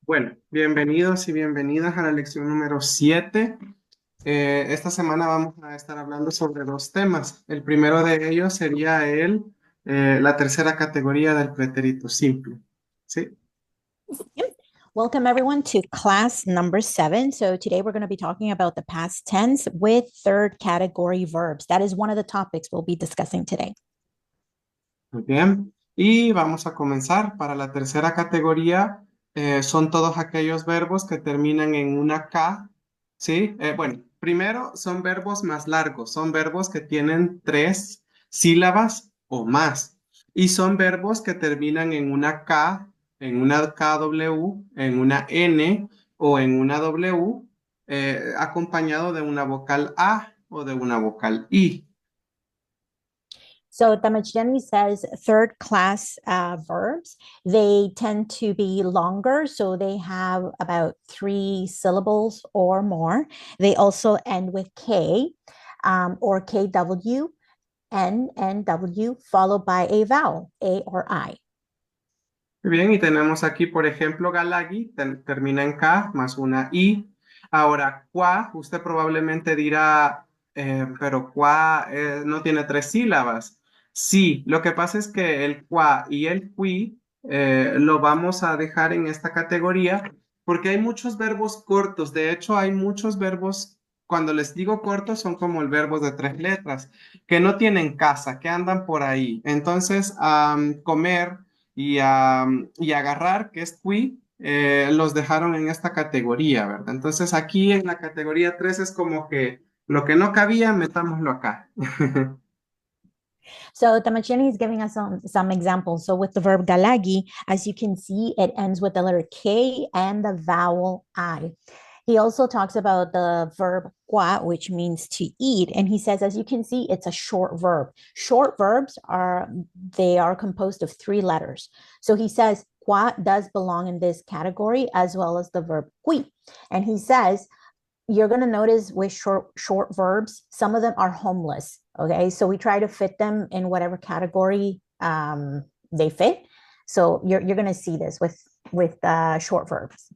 Bueno, bienvenidos y bienvenidas a la lección número 7. Esta semana vamos a estar hablando sobre dos temas. El primero de ellos sería la tercera categoría del pretérito simple. ¿Sí? Yep. Welcome everyone to class number 7. So today we're going to be talking about the past tense with third category verbs. That is one of the topics we'll be discussing today. Muy bien. Y vamos a comenzar. Para la tercera categoría son todos aquellos verbos que terminan en una K. ¿Sí? Bueno, primero son verbos más largos. Son verbos que tienen 3 sílabas o más. Y son verbos que terminan en una K, en una KW, en una N o en una W, acompañado de una vocal A o de una vocal I. So Damajani says third class verbs. They tend to be longer, so they have about 3 syllables or more. They also end with K or KW, N, N, W, followed by a vowel, A or I. Bien, y tenemos aquí, por ejemplo, Galagi, termina en K más una I. Ahora, Qua, usted probablemente dirá, pero Qua no tiene 3 sílabas. Sí, lo que pasa es que el Qua y el Qui lo vamos a dejar en esta categoría porque hay muchos verbos cortos. De hecho, hay muchos verbos, cuando les digo cortos, son como el verbo de 3 letras, que no tienen casa, que andan por ahí. Entonces, comer y agarrar, que es qui, los dejaron en esta categoría, ¿verdad? Entonces aquí en la categoría 3 es como que lo que no cabía, metámoslo acá. So Tamachini is giving us some examples. So with the verb galagi, as you can see, it ends with the letter K and the vowel I. He also talks about the verb qua, which means to eat. And he says, as you can see, it's a short verb. Short verbs are composed of 3 letters. So he says, qua does belong in this category as well as the verb qui. And he says, you're going to notice with short verbs, some of them are homeless. Okay, so we try to fit them in whatever category they fit. So you're going to see this with short verbs.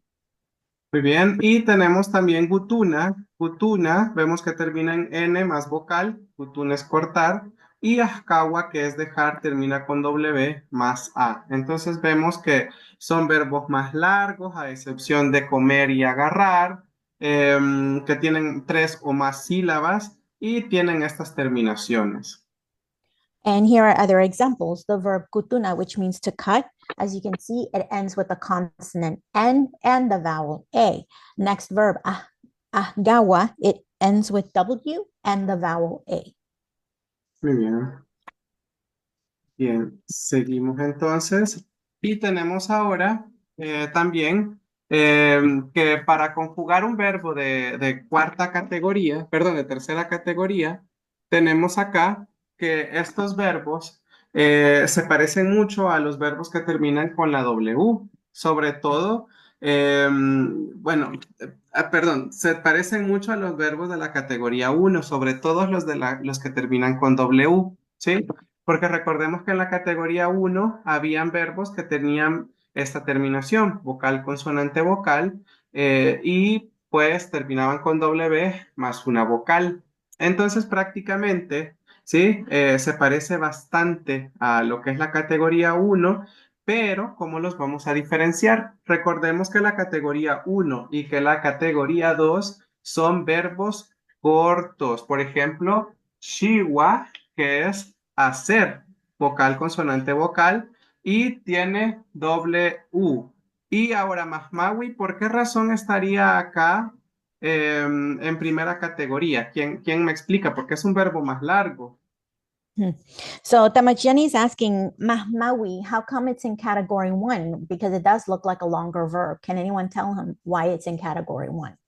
Muy bien, y tenemos también gutuna. Gutuna, vemos que termina en N más vocal, gutuna es cortar, y ascawa, que es dejar, termina con W más A. Entonces vemos que son verbos más largos, a excepción de comer y agarrar, que tienen 3 o más sílabas y tienen estas terminaciones. And here are other examples. The verb kutuna, which means to cut. As you can see, it ends with the consonant N and the vowel A. Next verb, ahgawa, it ends with W and the vowel A. Muy bien. Bien, seguimos entonces. Y tenemos ahora también que para conjugar un verbo de cuarta categoría, perdón, de tercera categoría, tenemos acá que estos verbos se parecen mucho a los verbos que terminan con la W, sobre todo, bueno, perdón, se parecen mucho a los verbos de la categoría uno, sobre todo los que terminan con W, ¿sí? Porque recordemos que en la categoría uno habían verbos que tenían esta terminación, vocal, consonante, vocal, y pues terminaban con W más una vocal. Entonces prácticamente, ¿sí? Se parece bastante a lo que es la categoría uno, pero ¿cómo los vamos a diferenciar? Recordemos que la categoría uno y que la categoría 2 son verbos cortos. Por ejemplo, shiwa, que es hacer, vocal, consonante, vocal, y tiene doble U. Y ahora Mahmawi, ¿por qué razón estaría acá en primera categoría? ¿Quién me explica? Porque es un verbo más largo. Hmm. So Tamachani is asking Mahmawi, how come it's in category 1? Because it does look like a longer verb. Can anyone tell him why it's in category 1?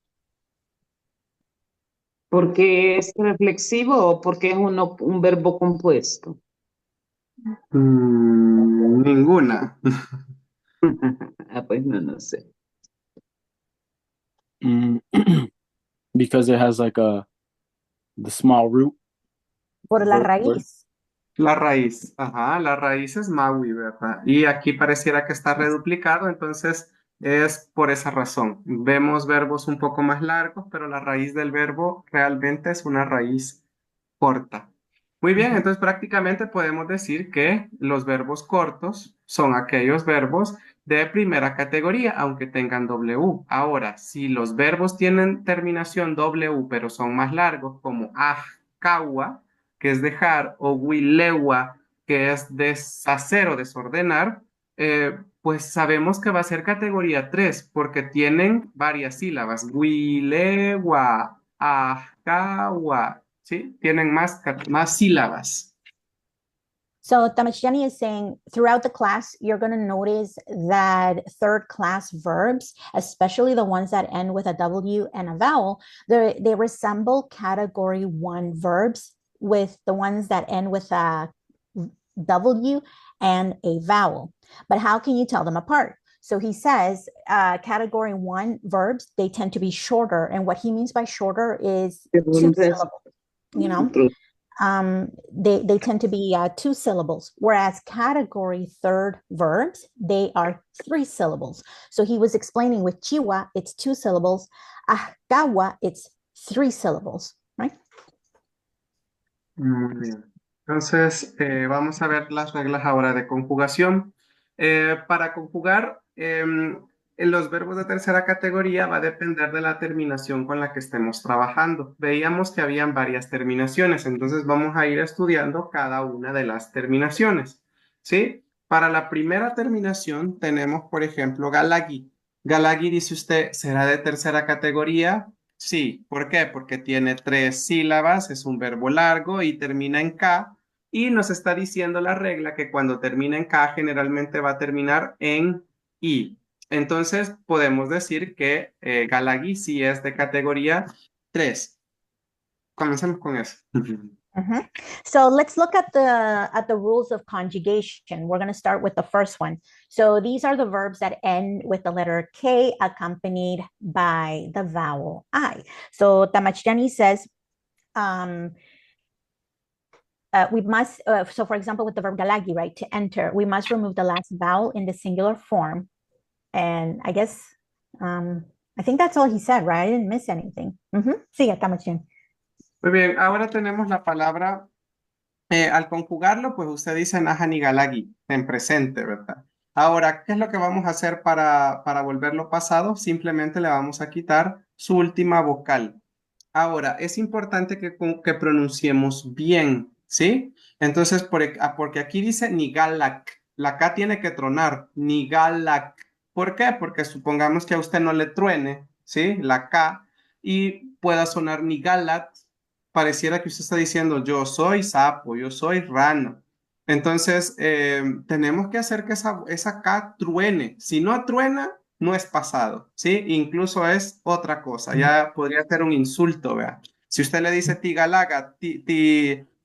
¿Porque es reflexivo o porque es un verbo compuesto? Ninguna. Ah, pues no sé. Mm, because it has like the small root. Por la Word. raíz. La raíz, ajá, la raíz es Maui, ¿verdad? Y aquí pareciera que está reduplicado, entonces Es por esa razón. Vemos verbos un poco más largos, pero la raíz del verbo realmente es una raíz corta. Muy bien, Mhm. entonces prácticamente podemos decir que los verbos cortos son aquellos verbos de primera categoría, aunque tengan W. Ahora, si los verbos tienen terminación W, pero son más largos, como ajkawa, que es dejar, o wilewa, que es deshacer o desordenar, pues sabemos que va a ser categoría 3 porque tienen varias sílabas. Wilewa, ajkawa, ¿sí? Tienen más sílabas. So Tamashjani is saying throughout the class, you're going to notice that third class verbs, especially the ones that end with a W and a vowel, they resemble category 1 verbs with the ones that end with a W and a vowel. But how can you tell them apart? So he says category 1 verbs, they tend to be shorter. And what he means by shorter is two syllables, you know? They tend to be 2 syllables, whereas category 3rd verbs, they are 3 syllables. So he was explaining with chiwa, it's 2 syllables. Ahgawa, it's 3 syllables, right? Muy bien. Entonces, vamos a ver las reglas ahora de conjugación. Para conjugar, en los verbos de tercera categoría va a depender de la terminación con la que estemos trabajando. Veíamos que habían varias terminaciones, entonces vamos a ir estudiando cada una de las terminaciones, ¿sí? Para la primera terminación tenemos, por ejemplo, galagi. Galagi, dice usted, ¿será de tercera categoría? Sí, ¿por qué? Porque tiene 3 sílabas, es un verbo largo y termina en K. Y nos está diciendo la regla que cuando termina en K generalmente va a terminar en I. Entonces podemos decir que Galagi sí es de categoría 3. Comencemos con eso. Mhm. So let's look at the rules of conjugation. We're going to start with the first one. So these are the verbs that end with the letter K accompanied by the vowel I. So Tamachjani says we must, so for example, with the verb galagi, right, to enter, we must remove the last vowel in the singular form. And I guess, I think that's all he said, right? I didn't miss anything. Sigue, Tamachjani. Muy bien, ahora tenemos la palabra, al conjugarlo, pues usted dice Nahani Galagi en presente, ¿verdad? Ahora, ¿qué es lo que vamos a hacer para volverlo pasado? Simplemente le vamos a quitar su última vocal. Ahora, es importante que pronunciemos bien, ¿sí? Entonces, porque aquí dice Nigalak, la K tiene que tronar, Nigalak. ¿Por qué? Porque supongamos que a usted no le truene, ¿sí? La K y pueda sonar Nigalat, pareciera que usted está diciendo yo soy sapo, yo soy rana. Entonces, tenemos que hacer que esa K truene. Si no truena, no es pasado, ¿sí? Incluso es otra cosa, ya podría ser un insulto, vea. Si usted le dice tigalaga,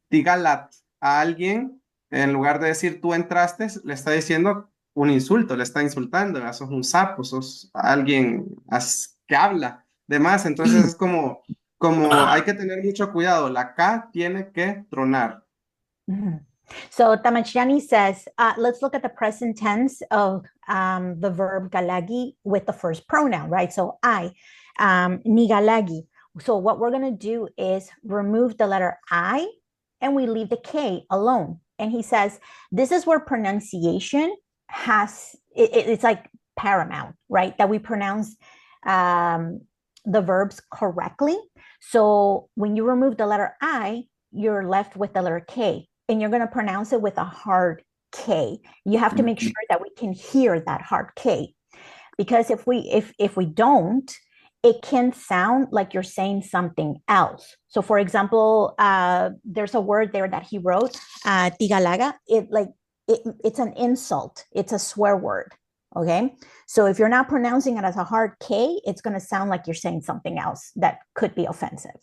tigalat a alguien, en lugar de decir tú entraste, le está diciendo un insulto, le está insultando, ¿vea? Sos un sapo, sos alguien que habla, demás. Entonces es como hay que tener mucho cuidado, la K tiene que tronar. Mhm. So Tamachjani says, let's look at the present tense of the verb galagi with the first pronoun, right? So I, nigalagi. So what we're going to do is remove the letter I and we leave the K alone. And he says, this is where pronunciation it's like paramount, right? That we pronounce the verbs correctly. So when you remove the letter I, you're left with the letter K, and you're going to pronounce it with a hard K. You have to make sure that we can hear that hard K, because if we don't, it can sound like you're saying something else. So, for example, there's a word there that he wrote, tigalaga. It's an insult. It's a swear word. Okay, so if you're not pronouncing it as a hard K, it's going to sound like you're saying something else that could be offensive.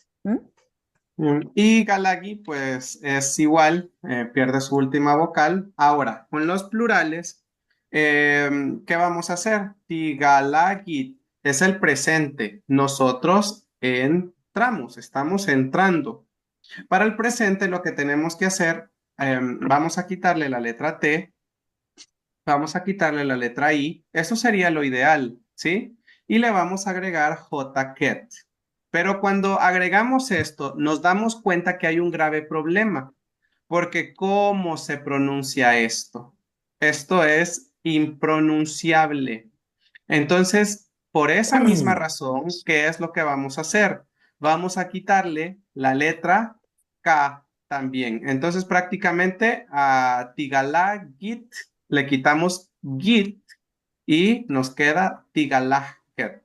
Y galagi, pues es igual, pierde su última vocal. Ahora, con los plurales, ¿qué vamos a hacer? Tigalagi es el presente. Nosotros entramos, estamos entrando. Para el presente, lo que tenemos que hacer, vamos a quitarle la letra T, vamos a quitarle la letra I. Eso sería lo ideal. ¿sí? Y le vamos a agregar jket. Pero cuando agregamos esto, nos damos cuenta que hay un grave problema, porque ¿cómo se pronuncia esto? Esto es impronunciable. Entonces, por esa misma razón, ¿qué es lo que vamos a hacer? Vamos a quitarle la letra K también. Entonces, prácticamente a Tigala Git le quitamos Git y nos queda Tigalajet.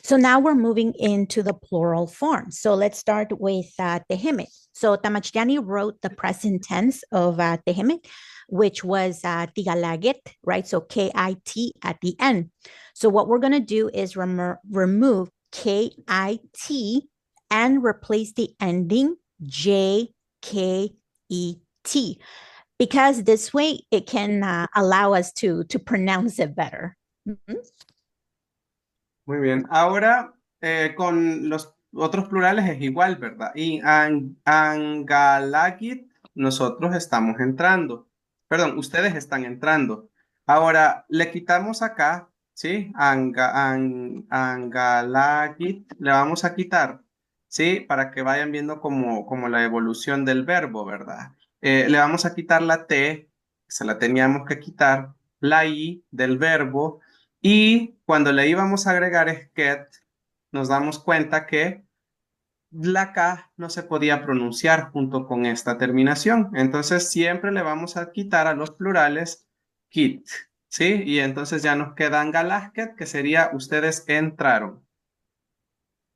So now we're moving into the plural form. So let's start with tehimit. So Tamachjani wrote the present tense of tehimit, which was tigalagit, right? So K-I-T at the end. So what we're going to do is remove K-I-T and replace the ending J-K-E-T, because this way it can allow us to pronounce it better. Mhm. Muy bien. Ahora, con los otros plurales es igual, ¿verdad? Y Angalagit, nosotros estamos entrando. Perdón, ustedes están entrando. Ahora, le quitamos acá, ¿sí? Angalagit, le vamos a quitar, ¿sí? Para que vayan viendo como la evolución del verbo, ¿verdad? Le vamos a quitar la T, se la teníamos que quitar, la I del verbo. Y cuando le íbamos a agregar sket, nos damos cuenta que la K no se podía pronunciar junto con esta terminación. Entonces siempre le vamos a quitar a los plurales kit, ¿sí? Y entonces ya nos quedan galasket, que sería ustedes entraron.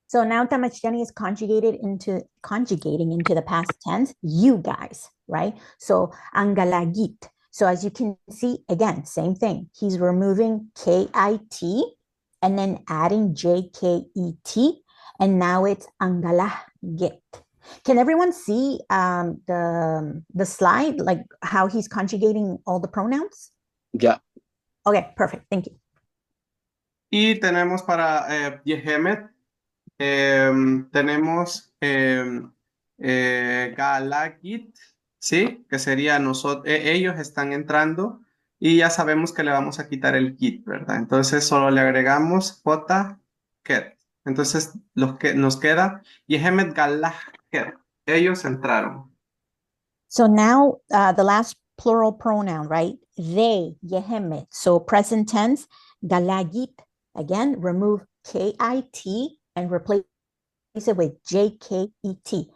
So now Tamachjani is conjugating into the past tense, you guys, right? So angalagit. So as you can see, again, same thing. He's removing K-I-T and then adding J-K-E-T, and now it's angalagit. Can everyone see the slide, like how he's conjugating all the pronouns? Yeah. Okay, perfect. Thank you. Y tenemos para Yehemet, tenemos Galagit, ¿sí? Que sería nosotros, ellos están entrando y ya sabemos que le vamos a quitar el kit, ¿verdad? Entonces solo le agregamos J, ket. Entonces los que nos queda Yehemet Galagit, ellos entraron. So now the last plural pronoun, right? They, yehemet. So present tense, galagit. Again, remove K-I-T and replace it with J-K-E-T.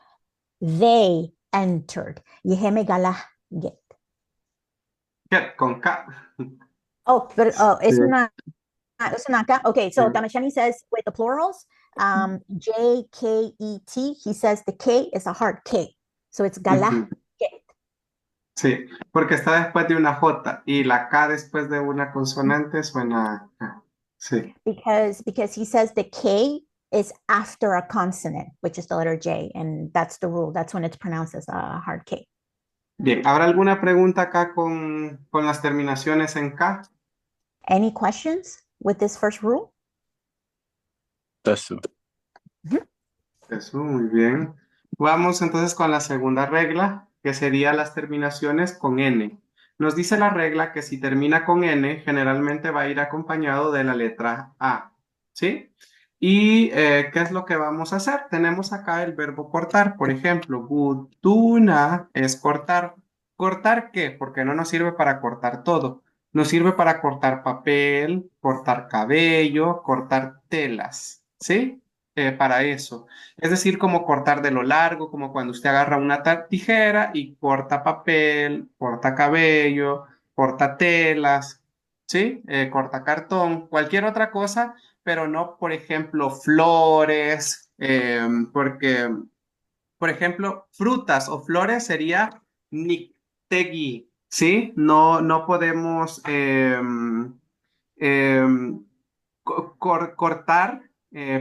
They entered. Yeheme galagit. Ket con K. Oh, but Sí. it's una K. Okay, so Sí. Tamashani says with the plurals, J-K-E-T, he says the K is a hard K. So it's galagit. Sí, porque está después de una J y la K después de una consonante suena K. Sí. Because he says the K is after a consonant, which is the letter J, and that's the rule. That's when it's pronounced as a hard K. Bien, ¿habrá alguna pregunta acá con las terminaciones en K? Any questions with this first rule? Eso. Eso, muy bien. Vamos entonces con la segunda regla, que sería las terminaciones con N. Nos dice la regla que si termina con N, generalmente va a ir acompañado de la letra A, ¿sí? ¿Y qué es lo que vamos a hacer? Tenemos acá el verbo cortar. Por ejemplo, gutuna es cortar. ¿Cortar qué? Porque no nos sirve para cortar todo. Nos sirve para cortar papel, cortar cabello, cortar telas, ¿sí? Para eso. Es decir, como cortar de lo largo, como cuando usted agarra una tijera y corta papel, corta cabello, corta telas, ¿sí? Corta cartón, cualquier otra cosa, pero no, por ejemplo, flores, porque, por ejemplo, frutas o flores sería niktegi, ¿sí? No podemos cortar,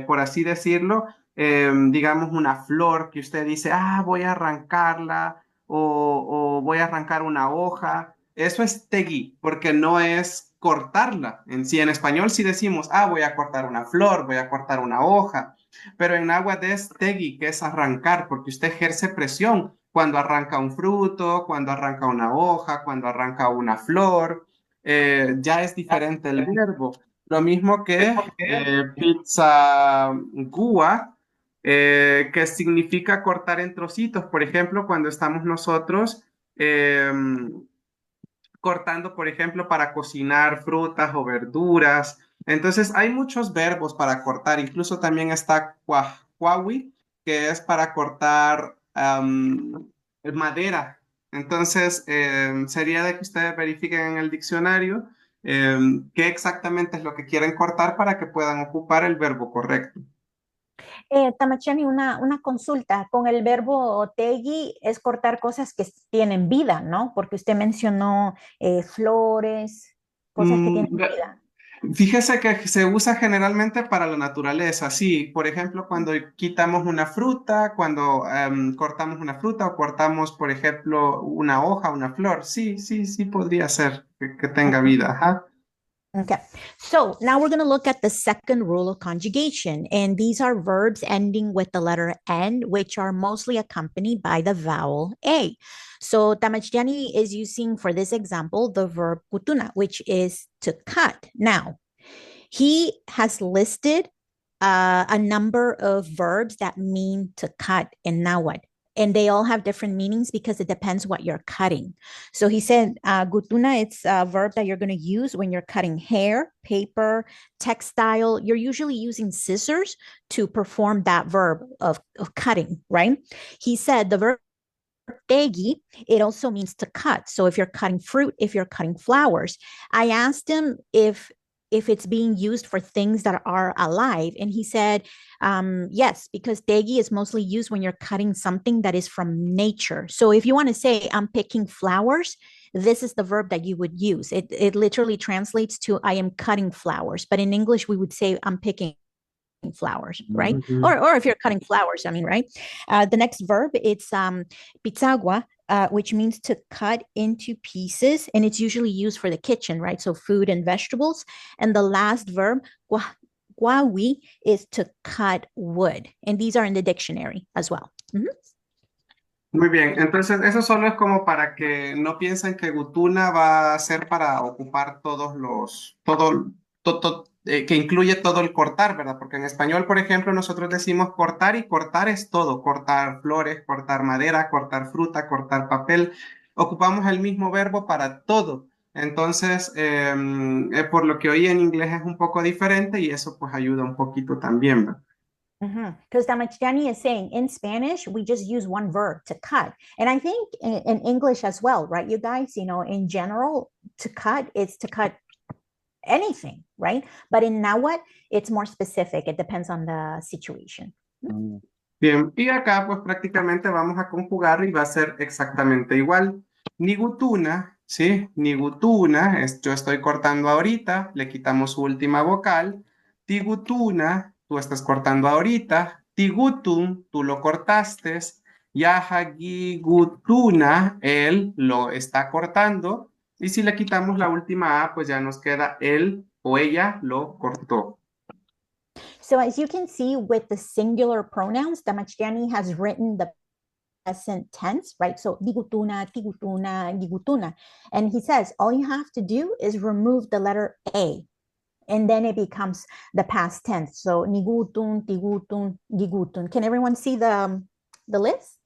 por así decirlo, digamos una flor que usted dice, voy a arrancarla o voy a arrancar una hoja. Eso es tegui, porque no es cortarla en sí. En español sí decimos, voy a cortar una flor, voy a cortar una hoja, pero en náhuatl es tegui, que es arrancar, porque usted ejerce presión cuando arranca un fruto, cuando arranca una hoja, cuando arranca una flor. Ya es diferente el verbo. Lo mismo que pizza gua, que significa cortar en trocitos. Por ejemplo, cuando estamos nosotros cortando, por ejemplo, para cocinar frutas o verduras. Entonces, hay muchos verbos para cortar. Incluso también está cuawi, que es para cortar madera. Entonces, sería de que ustedes verifiquen en el diccionario qué exactamente es lo que quieren cortar para que puedan ocupar el verbo correcto. Tamachani, una consulta. Con el verbo tegi es cortar cosas que tienen vida, ¿no? Porque usted mencionó flores, cosas que tienen Mm, vida. Fíjese que se usa generalmente para la naturaleza, sí. Por ejemplo, cuando quitamos una fruta, cuando cortamos una fruta o cortamos, por ejemplo, una hoja, una flor, sí, sí, sí podría ser que tenga vida. Ajá. Okay, so now we're going to look at the second rule of conjugation, and these are verbs ending with the letter N, which are mostly accompanied by the vowel A. So Tamachjani is using for this example the verb kutuna, which is to cut. Now, he has listed a number of verbs that mean to cut in Nahuatl. And they all have different meanings because it depends what you're cutting. So he said, gutuna, it's a verb that you're going to use when you're cutting hair, paper, textile. You're usually using scissors to perform that verb of cutting, right? He said the verb tegi, it also means to cut. So if you're cutting fruit, if you're cutting flowers, I asked him if it's being used for things that are alive, and he said yes, because tegi is mostly used when you're cutting something that is from nature. So if you want to say I'm picking flowers, this is the verb that you would use. It literally translates to I am cutting flowers, but in English we would say I'm picking flowers, right? Ujú. Or if you're cutting flowers, I mean, right? The next verb, it's pizzagua, which means to cut into pieces, and it's usually used for the kitchen, right? So food and vegetables. And the last verb, guawi, is to cut wood, and these are in the dictionary as well. Mhm. Muy bien, entonces eso solo es como para que no piensen que Gutuna va a ser para ocupar que incluye todo el cortar, ¿verdad? Porque en español, por ejemplo, nosotros decimos cortar y cortar es todo, cortar flores, cortar madera, cortar fruta, cortar papel. Ocupamos el mismo verbo para todo. Entonces, por lo que hoy en inglés es un poco diferente y eso pues ayuda un poquito también, ¿verdad? Because Damachjani is saying in Spanish, we just use one verb to cut. And I think in English as well, right? You guys, in general, to cut is to cut anything, right? But in Nahuatl, it's more specific. It depends on the situation. Mm. Bien, y acá pues prácticamente vamos a conjugar y va a ser exactamente igual. Nigutuna, ¿sí? Nigutuna, yo estoy cortando ahorita, le quitamos su última vocal. Tigutuna, tú estás cortando ahorita. Tigutun, tú lo cortaste. Yahagigutuna, él lo está cortando. Y si le quitamos la última A, pues ya nos queda él o ella lo cortó. So as you can see with the singular pronouns, Damachjani has written the present tense, right? So digutuna, tigutuna, gigutuna. And he says, all you have to do is remove the letter A, and then it becomes the past tense. So nigutun, tigutun, gigutun. Can everyone see the list?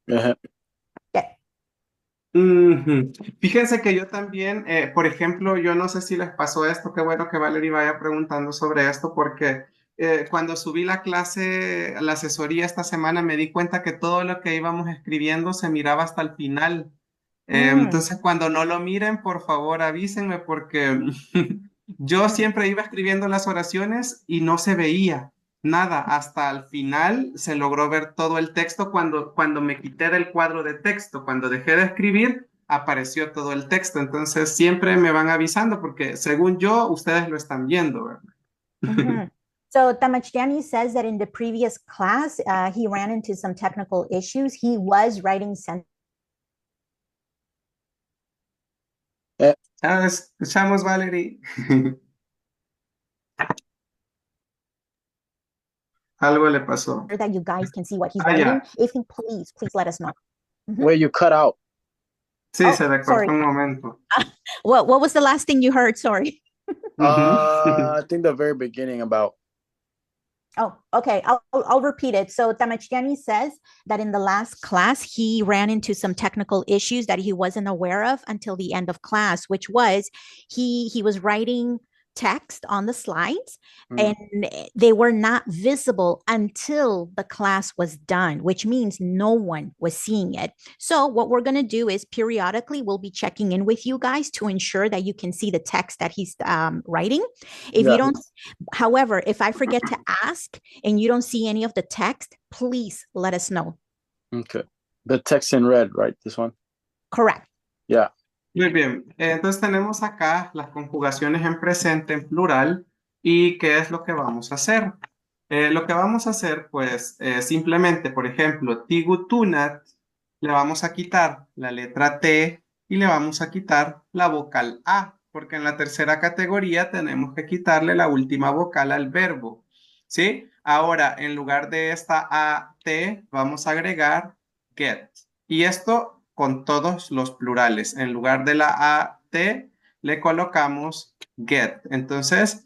Ajá. Yeah. Ujú. Fíjense que yo también, por ejemplo, yo no sé si les pasó esto, qué bueno que Valerie vaya preguntando sobre esto, porque cuando subí la clase, la asesoría esta semana, me di cuenta que todo lo que íbamos escribiendo se miraba hasta el final. Entonces, cuando no lo miren, por favor avísenme, porque yo siempre iba escribiendo las oraciones y no se veía nada. Hasta el final se logró ver todo el texto cuando me quité del cuadro de texto. Cuando dejé de escribir, apareció todo el texto. Entonces, siempre me van avisando porque según yo, ustedes lo están viendo, ¿verdad? Mhm. So Tamachjani says that in the previous class, he ran into some technical issues. He was writing sentences. Ah, escuchamos, Valerie. Algo le pasó. That you guys can see what he's Ah, writing. ya. If you please let us know. Where you cut out. Sí, Oh, se le cortó sorry. un momento. What was the last thing you heard? Sorry. I think the very beginning about. Oh, okay. I'll repeat it. So Tamachtiani says that in the last class, he ran into some technical issues that he wasn't aware of until the end of class, which was he was writing text on the slides and they were not visible until the class was done, which means no one was seeing it. So what we're going to do is periodically we'll be checking in with you guys to ensure that you can see the text that he's writing. If you don't, however, if I forget to ask and you don't see any of the text, please let us know. Okay. The text in red, right? This one? Correct. Yeah. Muy bien, entonces tenemos acá las conjugaciones en presente, en plural, y qué es lo que vamos a hacer. Lo que vamos a hacer, pues, simplemente, por ejemplo, tigutunat, le vamos a quitar la letra T y le vamos a quitar la vocal A, porque en la tercera categoría tenemos que quitarle la última vocal al verbo, ¿sí? Ahora, en lugar de esta A-T, vamos a agregar get. Y esto con todos los plurales. En lugar de la A-T, le colocamos get. Entonces,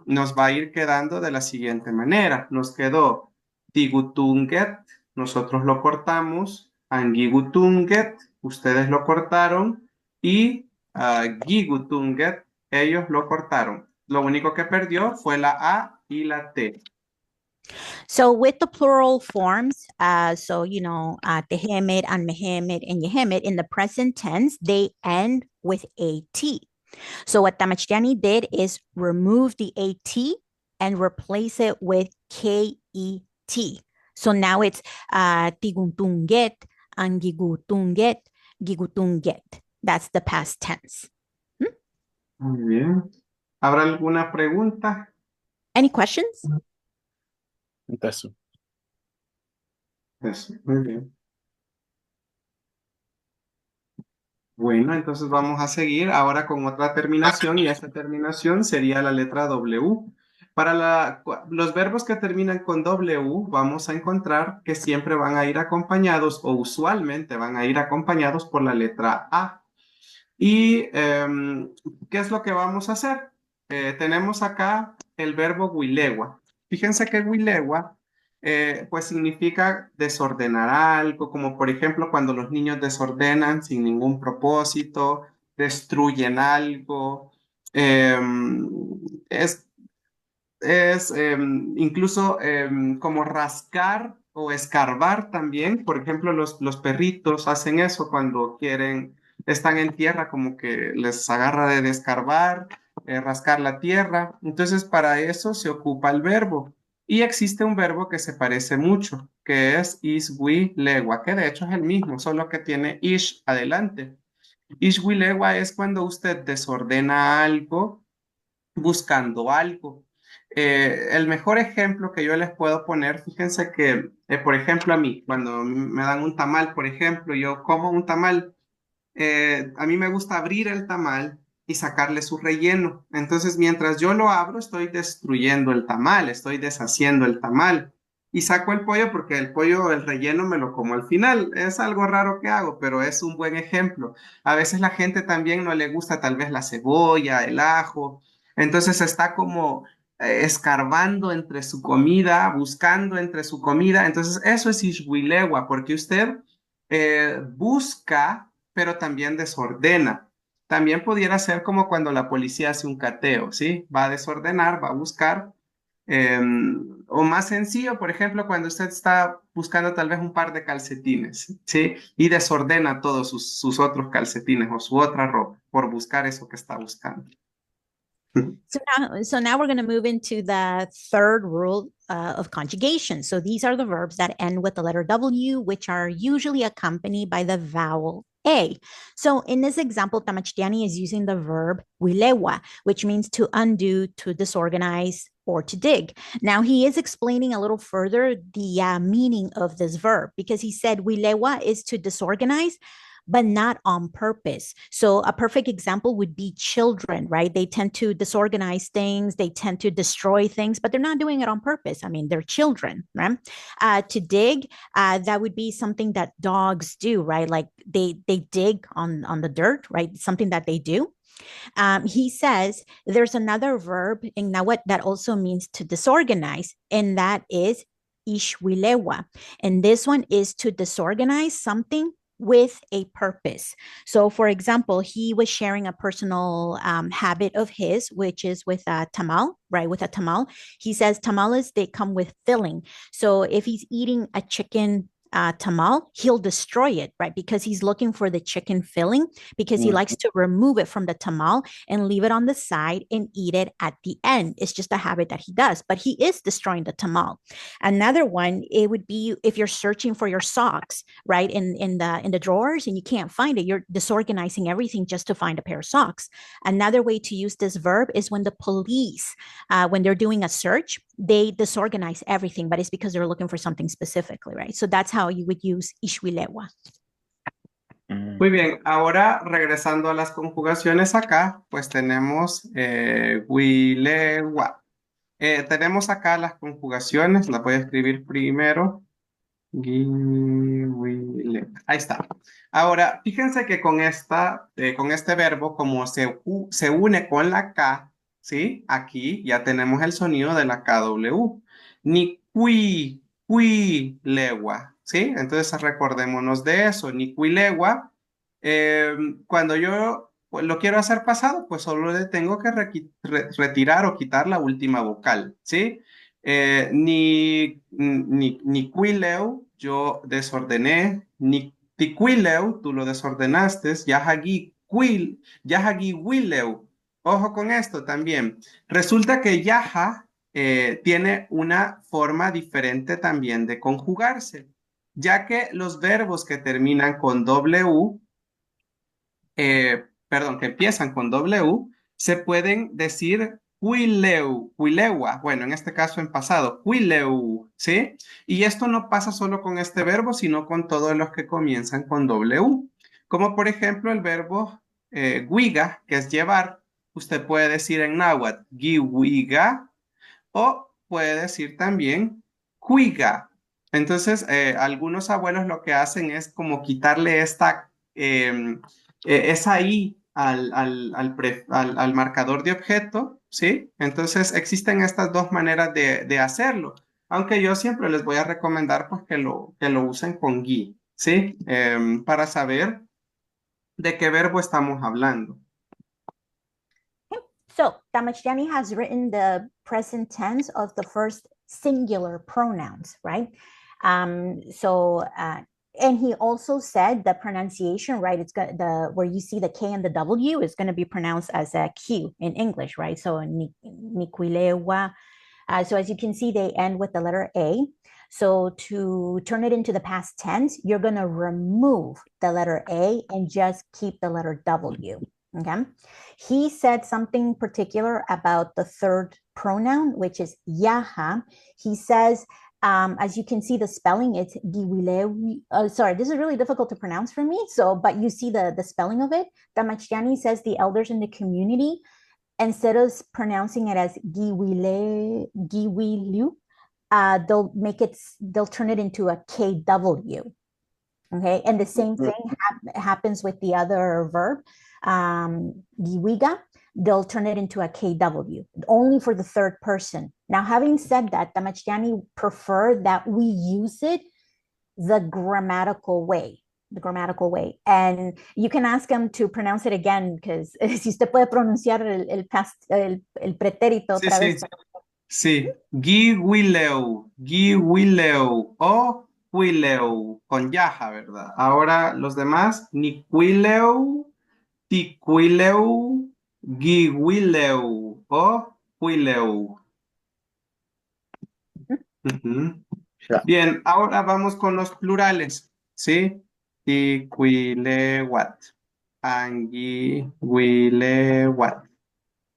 nos va a ir quedando de la siguiente manera. Nos quedó tigutunget, nosotros lo cortamos, angigutunget, ustedes lo cortaron, y gigutunget, ellos lo cortaron. Lo único que perdió fue la A y la T. So with the plural forms, Tehemit and Mehemit and Yehemit in the present tense, they end with AT. So what Tamachtiani did is remove the AT and replace it with KET. So now it's Tiguntunget and Gigutunget, Gigutunget. That's the past tense. Muy bien. ¿Habrá alguna pregunta? Any questions? Eso, muy bien. Bueno, entonces vamos a seguir ahora con otra terminación y esta terminación sería la letra W. Para los verbos que terminan con W, vamos a encontrar que siempre van a ir acompañados o usualmente van a ir acompañados por la letra A. ¿Y qué es lo que vamos a hacer? Tenemos acá el verbo huilegua. Fíjense que huilegua pues significa desordenar algo, como por ejemplo cuando los niños desordenan sin ningún propósito, destruyen algo. Es incluso como rascar o escarbar también. Por ejemplo, los perritos hacen eso cuando quieren, están en tierra, como que les agarra de escarbar, rascar la tierra. Entonces, para eso se ocupa el verbo. Y existe un verbo que se parece mucho, que es iswilegua, que de hecho es el mismo, solo que tiene ish adelante. Ishwilegua es cuando usted desordena algo buscando algo. El mejor ejemplo que yo les puedo poner, fíjense que, por ejemplo, a mí, cuando me dan un tamal, por ejemplo, yo como un tamal, a mí me gusta abrir el tamal y sacarle su relleno. Entonces, mientras yo lo abro, estoy destruyendo el tamal, estoy deshaciendo el tamal. Y saco el pollo porque el pollo, el relleno me lo como al final. Es algo raro que hago, pero es un buen ejemplo. A veces la gente también no le gusta tal vez la cebolla, el ajo. Entonces está como escarbando entre su comida, buscando entre su comida. Entonces eso es ishwilegua, porque usted busca pero también desordena. También pudiera ser como cuando la policía hace un cateo, ¿sí? Va a desordenar, va a buscar. O más sencillo, por ejemplo, cuando usted está buscando tal vez un par de calcetines, ¿sí? Y desordena todos sus otros calcetines o su otra ropa por buscar eso que está buscando. So now we're going to move into the third rule of conjugation. So these are the verbs that end with the letter W, which are usually accompanied by the vowel A. So in this example, Tamachtiani is using the verb wilewa, which means to undo, to disorganize, or to dig. Now he is explaining a little further the meaning of this verb because he said wilewa is to disorganize, but not on purpose. So a perfect example would be children, right? They tend to disorganize things, they tend to destroy things, but they're not doing it on purpose. I mean, they're children, right? To dig, that would be something that dogs do, right? Like they dig on the dirt, right? Something that they do. He says there's another verb in Nahuatl that also means to disorganize, and that is ishwilewa. And this one is to disorganize something with a purpose. So, for example, he was sharing a personal habit of his, which is with a tamal, right? With a tamal. He says tamales, they come with filling. So, if he's eating a chicken tamal, he'll destroy it, right? Because he's looking for the chicken filling, because he likes to remove it from the tamal and leave it on the side and eat it at the end. It's just a habit that he does, but he is destroying the tamal. Another one, it would be if you're searching for your socks, right, in the drawers and you can't find it, you're disorganizing everything just to find a pair of socks. Another way to use this verb is when the police, when they're doing a search, they disorganize everything, but it's because they're looking for something specifically, right? So that's how you would use ishwilewa. Muy bien, ahora regresando a las conjugaciones acá, pues tenemos wilewa. Tenemos acá las conjugaciones, las voy a escribir primero. Ahí está. Ahora, fíjense que con este verbo, como se une con la K, ¿sí? Aquí ya tenemos el sonido de la KW. Ni legua, ¿sí? Entonces recordémonos de eso. Ni legua. Cuando yo pues, lo quiero hacer pasado, pues solo le tengo que retirar o quitar la última vocal, ¿sí? Ni cuileu, yo desordené, ni tiquileu, tú lo desordenaste, yahagi willeu. Ojo con esto también. Resulta que yaha tiene una forma diferente también de conjugarse, ya que los verbos que terminan con W, perdón, que empiezan con W, se pueden decir huilewa, bueno, en este caso en pasado, huileu, ¿sí? Y esto no pasa solo con este verbo, sino con todos los que comienzan con W. Como por ejemplo el verbo huiga, que es llevar. Usted puede decir en náhuatl, gihuiga, o puede decir también huiga. Entonces, algunos abuelos lo que hacen es como quitarle esa I al marcador de objeto, ¿sí? Entonces, existen estas dos maneras de hacerlo, aunque yo siempre les voy a recomendar pues, que lo usen con gui, ¿sí? Para saber de qué verbo estamos hablando. So Damastiani has written the present tense of the first singular pronouns, right? And he also said the pronunciation, right? It's got where you see the K and the W is going to be pronounced as a Q in English, right? So Niquilewa. So as you can see, they end with the letter A. So to turn it into the past tense, you're going to remove the letter A and just keep the letter W. Okay. He said something particular about the third pronoun, which is yaha. He says, as you can see the spelling, it's sorry, this is really difficult to pronounce for me. So, but you see the spelling of it. Damastiani says the elders in the community, instead of pronouncing it as giwilu, they'll turn it into a KW. Okay, and the same thing happens with the other verb, giwiga. They'll turn it into a KW, only for the third person. Now, having said that, Damastiani preferred that we use it the grammatical way. And you can ask him to pronounce it again, because si usted puede pronunciar el pretérito otra vez. Sí, giwileu, o huileu, con yaja, ¿verdad? Ahora los demás, niquileu, tiquileu, giwileu o huileu. Bien, ahora vamos con los plurales, ¿sí? Tiquilewat, anguiwilewat,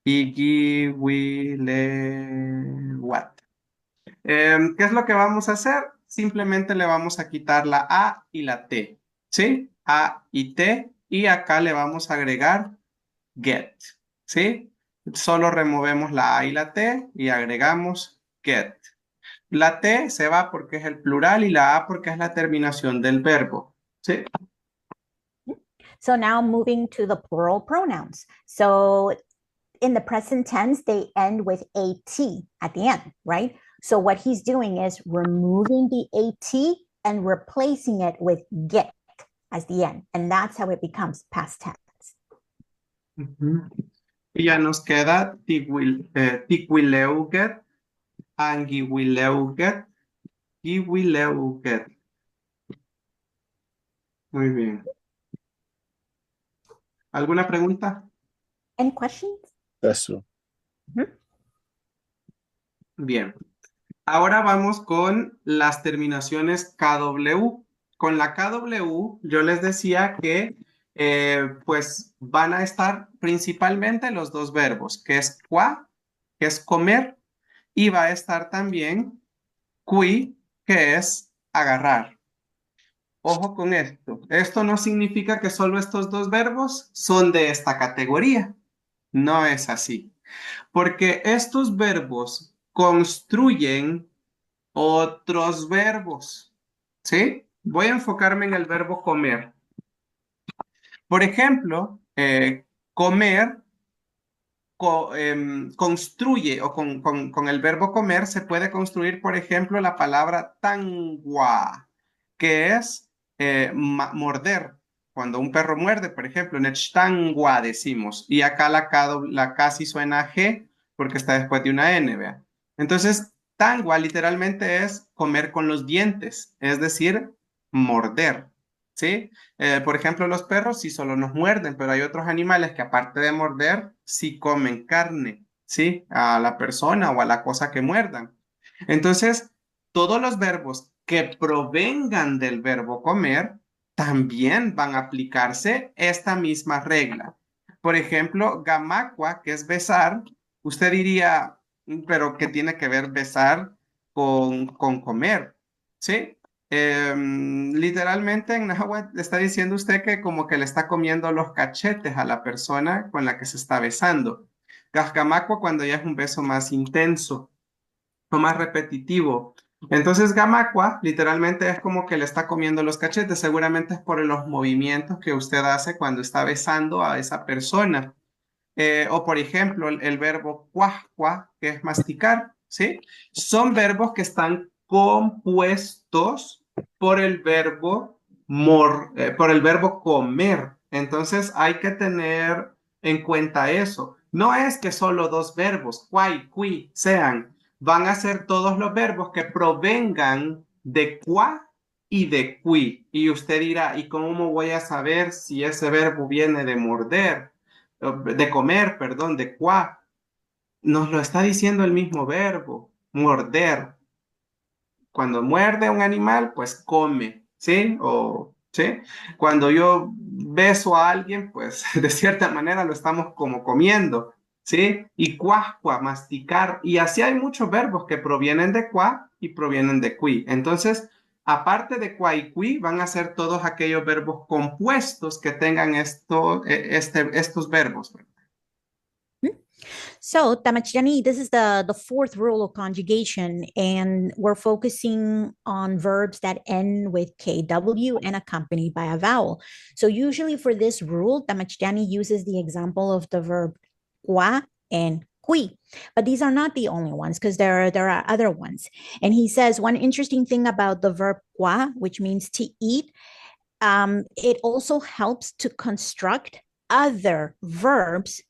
igiwilewat. ¿Qué es lo que vamos a hacer? Simplemente le vamos a quitar la A y la T, ¿sí? A y T, y acá le vamos a agregar get, ¿sí? Solo removemos la A y la T y agregamos get. La T se va porque es el plural y la A porque es la terminación del verbo, ¿sí? So now moving to the plural pronouns. So in the present tense, they end with AT at the end, right? So what he's doing is removing the AT and replacing it with get as the end. And that's how it becomes past tense. Ujú. Y ya nos queda tiquileuget, anguileuget, iwileuget. Muy bien. ¿Alguna pregunta? Any questions? Eso. Bien. Ahora vamos con las terminaciones KW. Con la KW, yo les decía que pues van a estar principalmente los dos verbos, que es qua, que es comer, y va a estar también qui, que es agarrar. Ojo con esto. Esto no significa que solo estos dos verbos son de esta categoría. No es así. Porque estos verbos construyen otros verbos. ¿Sí? Voy a enfocarme en el verbo comer. Por ejemplo, comer construye o con el verbo comer se puede construir, por ejemplo, la palabra tangua, que es morder. Cuando un perro muerde, por ejemplo, nechtangua decimos, y acá la K sí suena a G porque está después de una N, ¿vea? Entonces, tangua literalmente es comer con los dientes, es decir, morder, ¿sí? Por ejemplo, los perros sí solo nos muerden, pero hay otros animales que aparte de morder, sí comen carne, ¿sí? A la persona o a la cosa que muerdan. Entonces, todos los verbos que provengan del verbo comer también van a aplicarse esta misma regla. Por ejemplo, gamacua, que es besar, usted diría, pero ¿qué tiene que ver besar con comer? ¿Sí? Literalmente en náhuatl está diciendo usted que como que le está comiendo los cachetes a la persona con la que se está besando. Gajgamaco cuando ya es un beso más intenso o más repetitivo. Entonces gamacua literalmente es como que le está comiendo los cachetes. Seguramente es por los movimientos que usted hace cuando está besando a esa persona. O por ejemplo, el verbo cuajcua, que es masticar, ¿sí? Son verbos que están compuestos por el verbo por el verbo comer. Entonces hay que tener en cuenta eso. No es que solo dos verbos, cuai, qui, sean. Van a ser todos los verbos que provengan de qua y de qui. Y usted dirá, ¿y cómo voy a saber si ese verbo viene de morder? De comer, perdón, de qua, nos lo está diciendo el mismo verbo, morder. Cuando muerde un animal, pues come, ¿sí? ¿sí? Cuando yo beso a alguien, pues de cierta manera lo estamos como comiendo, ¿sí? Y cuascua, masticar. Y así hay muchos verbos que provienen de qua y provienen de qui. Entonces, aparte de qua y qui, van a ser todos aquellos verbos compuestos que tengan estos verbos. So, Tamachani, this is the fourth rule of conjugation, and we're focusing on verbs that end with KW and accompanied by a vowel. So usually for this rule, Tamachani uses the example of the verb qua and qui, but these are not the only ones because there are other ones. And he says one interesting thing about the verb qua, which means to eat, it also helps to construct other verbs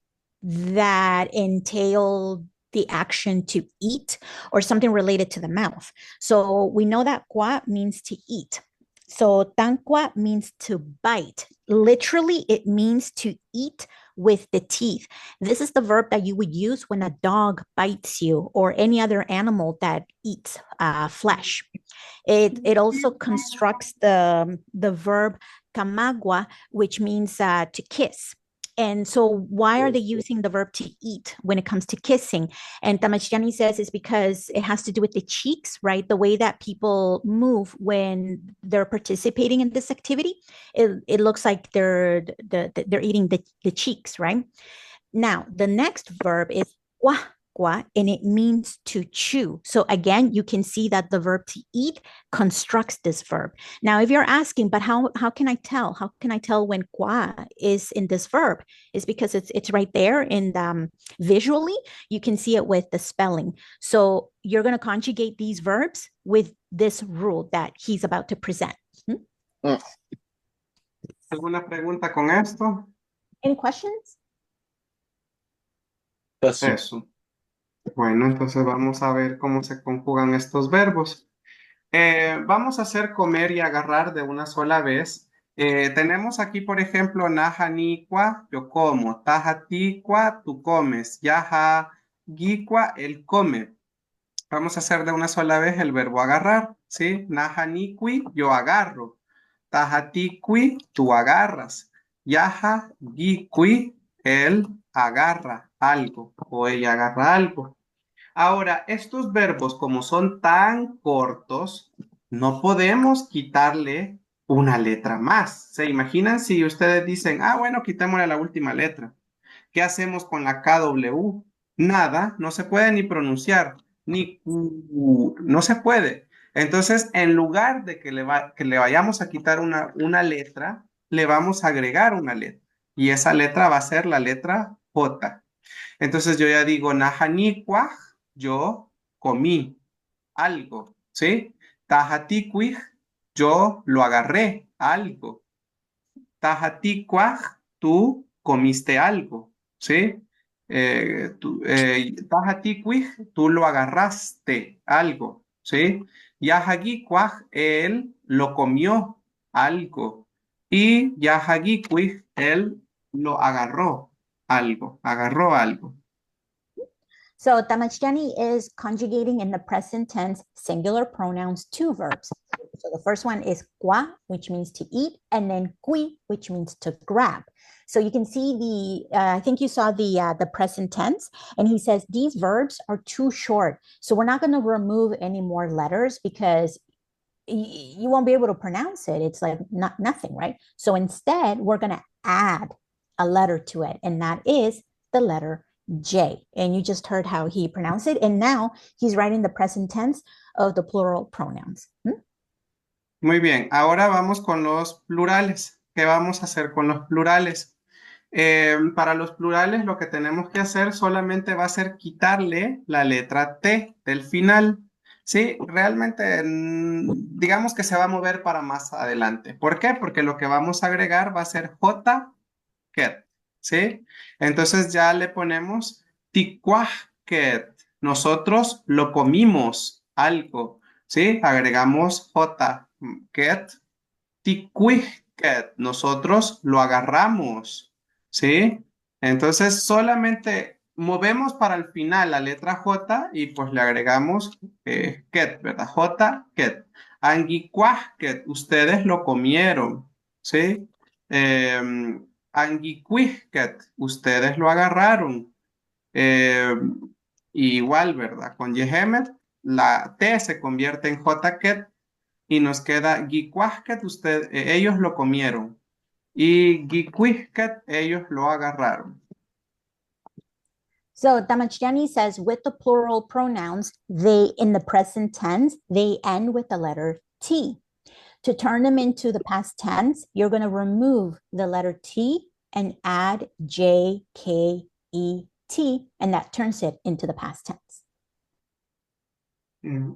that entail the action to eat or something related to the mouth. So we know that qua means to eat. So tanqua means to bite. Literally, it means to eat with the teeth. This is the verb that you would use when a dog bites you or any other animal that eats flesh. It also constructs the verb camagua, which means to kiss. And so why are they using the verb to eat when it comes to kissing? And Tamachani says it's because it has to do with the cheeks, right? The way that people move when they're participating in this activity. It looks like they're eating the cheeks, right? Now, the next verb is wa, qua, and it means to chew. So again, you can see that the verb to eat constructs this verb. Now, if you're asking, but how can I tell? How can I tell when qua is in this verb? It's because it's right there in the, visually, you can see it with the spelling. So you're going to conjugate these verbs with this rule that he's about to present. ¿Alguna pregunta con esto? Any questions? Eso. Bueno, entonces vamos a ver cómo se conjugan estos verbos. Vamos a hacer comer y agarrar de una sola vez. Tenemos aquí, por ejemplo, naja nikua, yo como. Taja tikua, tú comes. Yaja gikua, él come. Vamos a hacer de una sola vez el verbo agarrar, ¿sí? Naja nikui, yo agarro. Taja tikui, tú agarras. Yaja gikui, él agarra algo o ella agarra algo. Ahora, estos verbos, como son tan cortos, no podemos quitarle una letra más. ¿Se imaginan si ustedes dicen, ah, bueno, quitémosle la última letra? ¿Qué hacemos con la KW? Nada, no se puede ni pronunciar, ni no se puede. Entonces, en lugar de que le vayamos a quitar una letra, le vamos a agregar una letra. Y esa letra va a ser la letra J. Entonces yo ya digo, najanikuaj, yo comí algo, ¿sí? Tajaticuij, yo lo agarré, algo. Tajaticuaj, tú comiste algo, ¿sí? Tajaticuij, tú lo agarraste, algo, ¿sí? Yajagicuaj, él lo comió, algo. Y yajagicuij, él lo agarró algo. So Tamachjani is conjugating in the present tense singular pronouns two verbs. So the first one is qua, which means to eat, and then qui, which means to grab. So you can see I think you saw the present tense, and he says these verbs are too short. So we're not going to remove any more letters because you won't be able to pronounce it. It's like nothing, right? So instead, we're going to add a letter to it, and that is the letter J. And you just heard how he pronounced it. And now he's writing the present tense of the plural pronouns. Muy bien, ahora vamos con los plurales. ¿Qué vamos a hacer con los plurales? Para los plurales lo que tenemos que hacer solamente va a ser quitarle la letra T del final. Sí, realmente digamos que se va a mover para más adelante. ¿Por qué? Porque lo que vamos a agregar va a ser J, ket, ¿sí? Entonces ya le ponemos ticuajet. Nosotros lo comimos algo, ¿sí? Agregamos J, ket, ticuijet. Nosotros lo agarramos, ¿sí? Entonces solamente movemos para el final la letra J y pues le agregamos ket, ¿verdad? J, ket. Anguicuajet, ustedes lo comieron, ¿sí? Anguicuijet, ustedes lo agarraron. Igual, ¿verdad? Con Yehemet, la T se convierte en J-ket y nos queda Gicuasket, ellos lo comieron. Y Gicuisket, ellos lo agarraron. So Tamachjani says with the plural pronouns, they in the present tense, they end with the letter T. To turn them into the past tense, you're going to remove the letter T and add J, K, E, T, and that turns it into the past tense.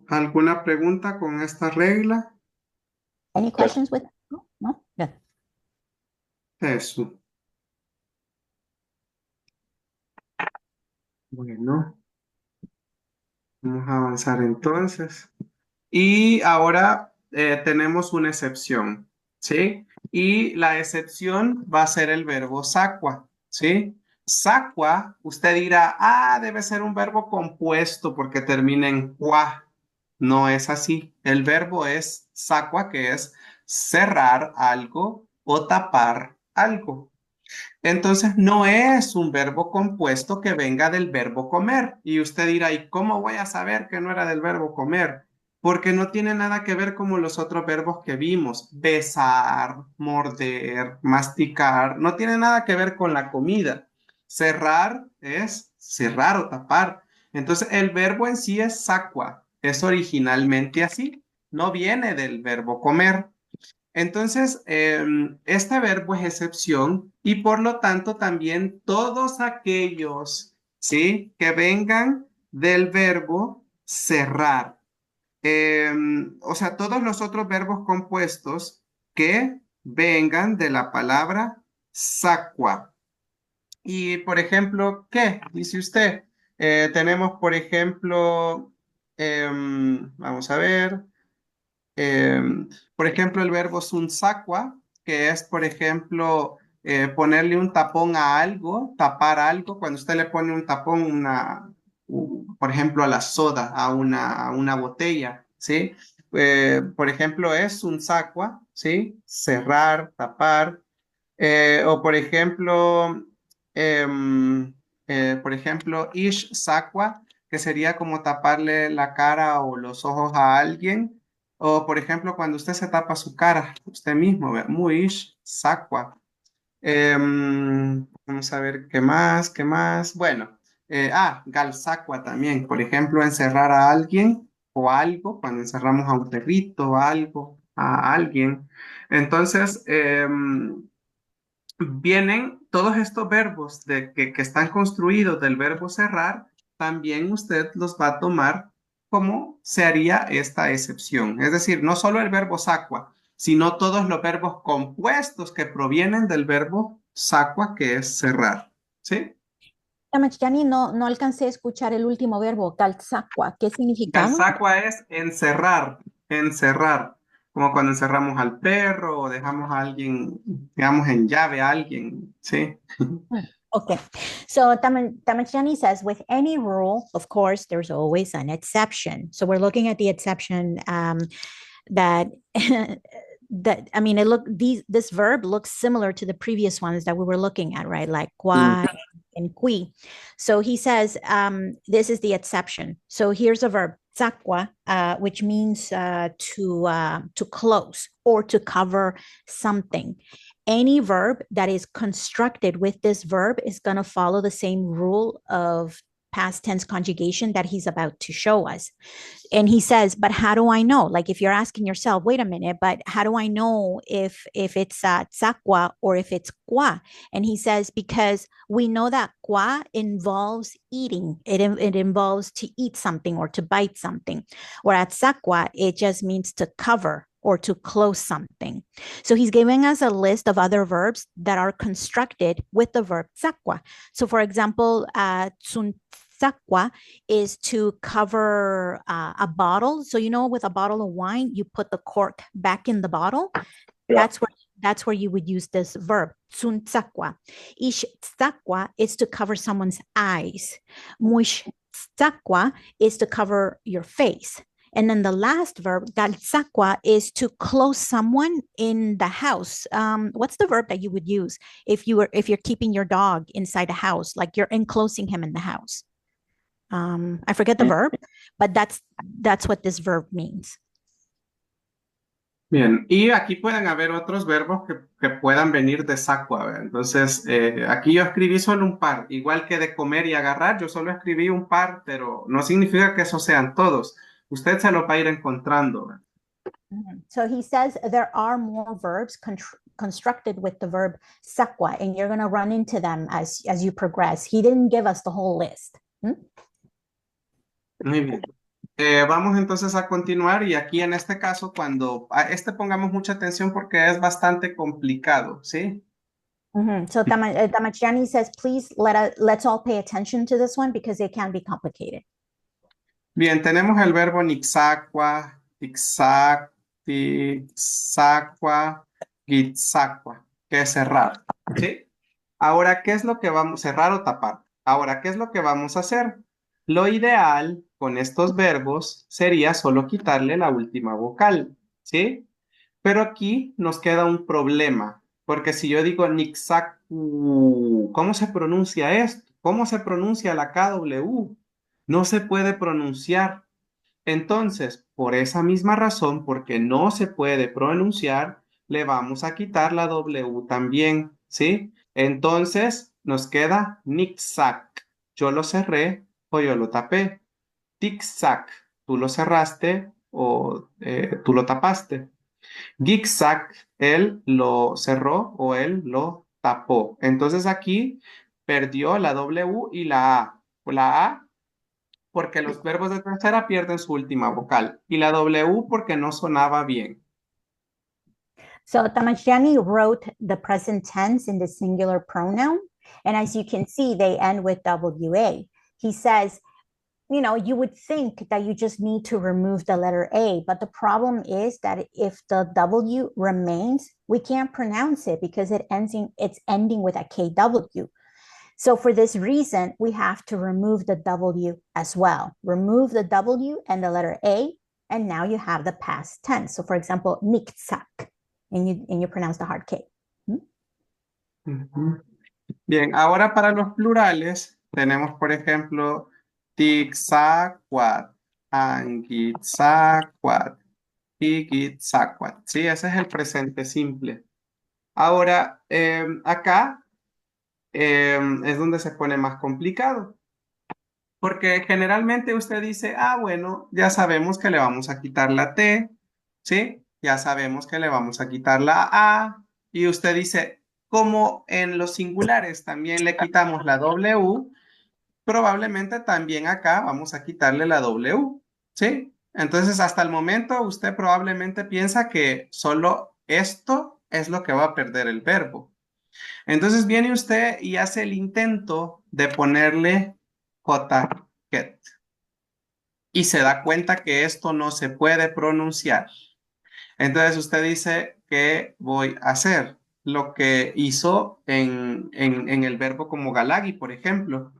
¿Alguna pregunta con esta regla? Any questions with that? No? Good. Eso. Bueno, vamos a avanzar entonces. Y ahora tenemos una excepción, ¿sí? Y la excepción va a ser el verbo sacua, ¿sí? Sacua, usted dirá, ah, debe ser un verbo compuesto porque termina en cua. No es así. El verbo es sacua, que es cerrar algo o tapar algo. Entonces no es un verbo compuesto que venga del verbo comer. Y usted dirá, ¿y cómo voy a saber que no era del verbo comer? Porque no tiene nada que ver como los otros verbos que vimos. Besar, morder, masticar, no tiene nada que ver con la comida. Cerrar es cerrar o tapar. Entonces, el verbo en sí es saqua, es originalmente así, no viene del verbo comer. Entonces, este verbo es excepción y por lo tanto también todos aquellos, ¿sí? Que vengan del verbo cerrar. O sea, todos los otros verbos compuestos que vengan de la palabra saqua. Y, por ejemplo, ¿qué? Dice usted. Tenemos, por ejemplo, vamos a ver. Por ejemplo, el verbo sunsakwa, que es, por ejemplo, ponerle un tapón a algo, tapar algo. Cuando usted le pone un tapón, por ejemplo, a la soda, a una botella, ¿sí? Por ejemplo, es sunsakwa, ¿sí? Cerrar, tapar. O por ejemplo, ish sakwa, que sería como taparle la cara o los ojos a alguien. O, por ejemplo, cuando usted se tapa su cara, usted mismo, muy ish sakwa. Vamos a ver qué más. Bueno, galsakwa también. Por ejemplo, encerrar a alguien o algo, cuando encerramos a un perrito, algo, a alguien. Entonces, vienen todos estos verbos que están construidos del verbo cerrar, también usted los va a tomar como se haría esta excepción. Es decir, no solo el verbo sacua, sino todos los verbos compuestos que provienen del verbo sacua, que es cerrar. ¿Sí? Tamachani, no alcancé a escuchar el último verbo, calzacua. ¿Qué significaba? Calzacua es encerrar, encerrar, como cuando encerramos al perro o dejamos a alguien, digamos, en llave a alguien. ¿Sí? Okay, so Tamachani says, with any rule, of course, there's always an exception. So we're looking at the exception that that I mean, this verb looks similar to the previous ones that we were looking at, right? Like qua and qui. So he says, this is the exception. So here's a verb, tsakwa, which means to close or to cover something. Any verb that is constructed with this verb is going to follow the same rule of past tense conjugation that he's about to show us. And he says, but how do I know? Like if you're asking yourself, wait a minute, but how do I know if it's tsakwa or if it's kwa? And he says, because we know that kwa involves eating. It involves to eat something or to bite something. Whereas tsakwa, it just means to cover or to close something. So he's giving us a list of other verbs that are constructed with the verb tsakwa. So for example, tsuntsakwa is to cover a bottle. So you know, with a bottle of wine, you put the cork back in the bottle. Yeah. That's where you would use this verb, tsuntsakwa. Ishtsakwa is to cover someone's eyes. Muishtsakwa is to cover your face. And then the last verb, galsakwa, is to close someone in the house. What's the verb that you would use if you're keeping your dog inside a house, like you're enclosing him in the house? I forget the verb, but that's what this verb means. Bien, y aquí pueden haber otros verbos que puedan venir de sacua, ¿verdad? Entonces, aquí yo escribí solo un par, igual que de comer y agarrar, yo solo escribí un par, pero no significa que esos sean todos. Usted se los va a ir encontrando, ¿verdad? So he says there are more verbs constructed with the verb sacua, and you're going to run into them as you progress. He didn't give us the whole list. Muy bien. Vamos entonces a continuar y aquí en este caso cuando a este pongamos mucha atención porque es bastante complicado, ¿sí? So Tamachiani says, please let's all pay attention to this one because it can be complicated. Bien, tenemos el verbo nixaqua, tixaqua, gitzaqua, que es cerrar, ¿sí? Ahora, ¿qué es lo que vamos a cerrar o tapar? Ahora, ¿qué es lo que vamos a hacer? Lo ideal con estos verbos sería solo quitarle la última vocal, ¿sí? Pero aquí nos queda un problema, porque si yo digo nixacu, ¿cómo se pronuncia esto? ¿Cómo se pronuncia la KW? No se puede pronunciar. Entonces, por esa misma razón, porque no se puede pronunciar, le vamos a quitar la W también, ¿sí? Entonces, nos queda nixac. Yo lo cerré o yo lo tapé. Tic-tac, tú lo cerraste o tú lo tapaste. Zigzag, él lo cerró o él lo tapó. Entonces aquí perdió la W y la A. La A porque los verbos de tercera pierden su última vocal y la W porque no sonaba bien. So Tamashani wrote the present tense in the singular pronoun. And as you can see, they end with WA. He says, you know, you would think that you just need to remove the letter A, but the problem is that if the W remains, we can't pronounce it because it's ending with a KW. So for this reason, we have to remove the W as well. Remove the W and the letter A, and now you have the past tense. So for example, nikzak, and you pronounce the hard K. Ujú. Bien, ahora para los plurales tenemos, por ejemplo, tixaquat, anguitzaquat, iquitzaquat. Sí, ese es el presente simple. Ahora, acá es donde se pone más complicado, porque generalmente usted dice, ah, bueno, ya sabemos que le vamos a quitar la T, ¿sí? Ya sabemos que le vamos a quitar la A, y usted dice, como en los singulares también le quitamos la W, probablemente también acá vamos a quitarle la W, ¿sí? Entonces, hasta el momento usted probablemente piensa que solo esto es lo que va a perder el verbo. Entonces viene usted y hace el intento de ponerle J, get, y se da cuenta que esto no se puede pronunciar. Entonces usted dice, ¿qué voy a hacer? Lo que hizo en el verbo como Galagi, por ejemplo,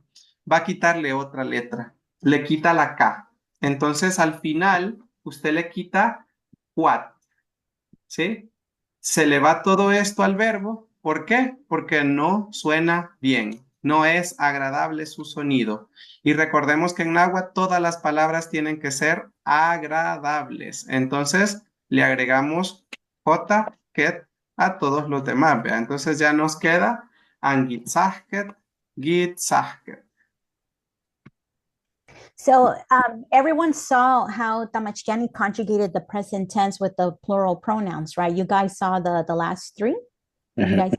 va a quitarle otra letra, le quita la K. Entonces al final usted le quita what, ¿sí? Se le va todo esto al verbo. ¿Por qué? Porque no suena bien, no es agradable su sonido. Y recordemos que en náhuatl todas las palabras tienen que ser agradables. Entonces le agregamos J, ket a todos los demás. ¿vea? Entonces ya nos queda angitzahket, gitzahket. So everyone saw how Tamashjani conjugated the present tense with the plural pronouns, right? You guys saw the last three? Did you guys?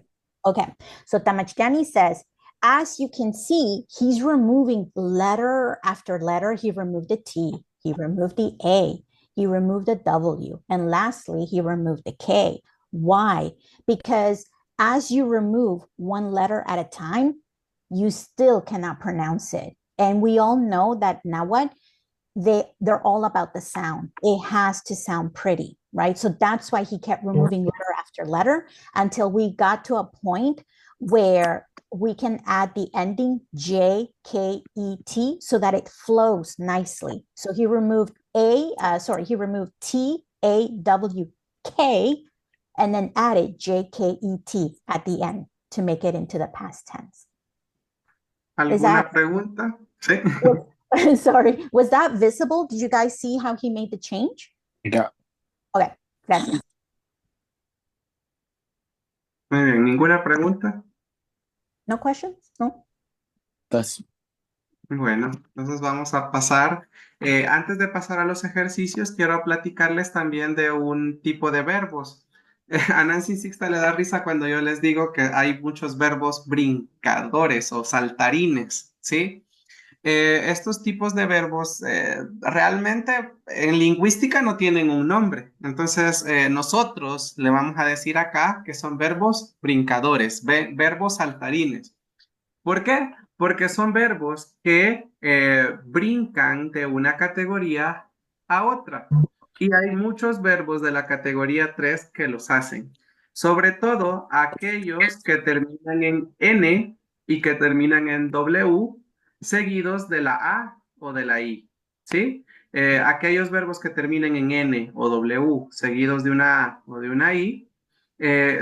Okay. So Tamashjani says, as you can see, he's removing letter after letter. He removed the T, he removed the A, he removed the W, and lastly, he removed the K. Why? Because as you remove one letter at a time, you still cannot pronounce it. And we all know that Nahuatl, they're all about the sound. It has to sound pretty, right? So that's why he kept removing letter after letter until we got to a point where we can add the ending J, K, E, T so that it flows nicely. So he removed he removed T, A, W, K, and then added J, K, E, T at the end to make it into the past tense. ¿Alguna pregunta? Sí. Sorry, was that visible? Did you guys see how he made the change? Yeah. Okay, gracias. Muy bien, ¿ninguna pregunta? No questions? No? That's Bueno, entonces vamos a pasar. Antes de pasar a los ejercicios, quiero platicarles también de un tipo de verbos. A Nancy Sixta le da risa cuando yo les digo que hay muchos verbos brincadores o saltarines, ¿sí? Estos tipos de verbos realmente en lingüística no tienen un nombre. Entonces, nosotros le vamos a decir acá que son verbos brincadores, verbos saltarines. ¿Por qué? Porque son verbos que brincan de una categoría a otra. Y hay muchos verbos de la categoría 3 que los hacen. Sobre todo aquellos que terminan en N y que terminan en W, seguidos de la A o de la I. ¿Sí? Aquellos verbos que terminan en N o W, seguidos de una A o de una I,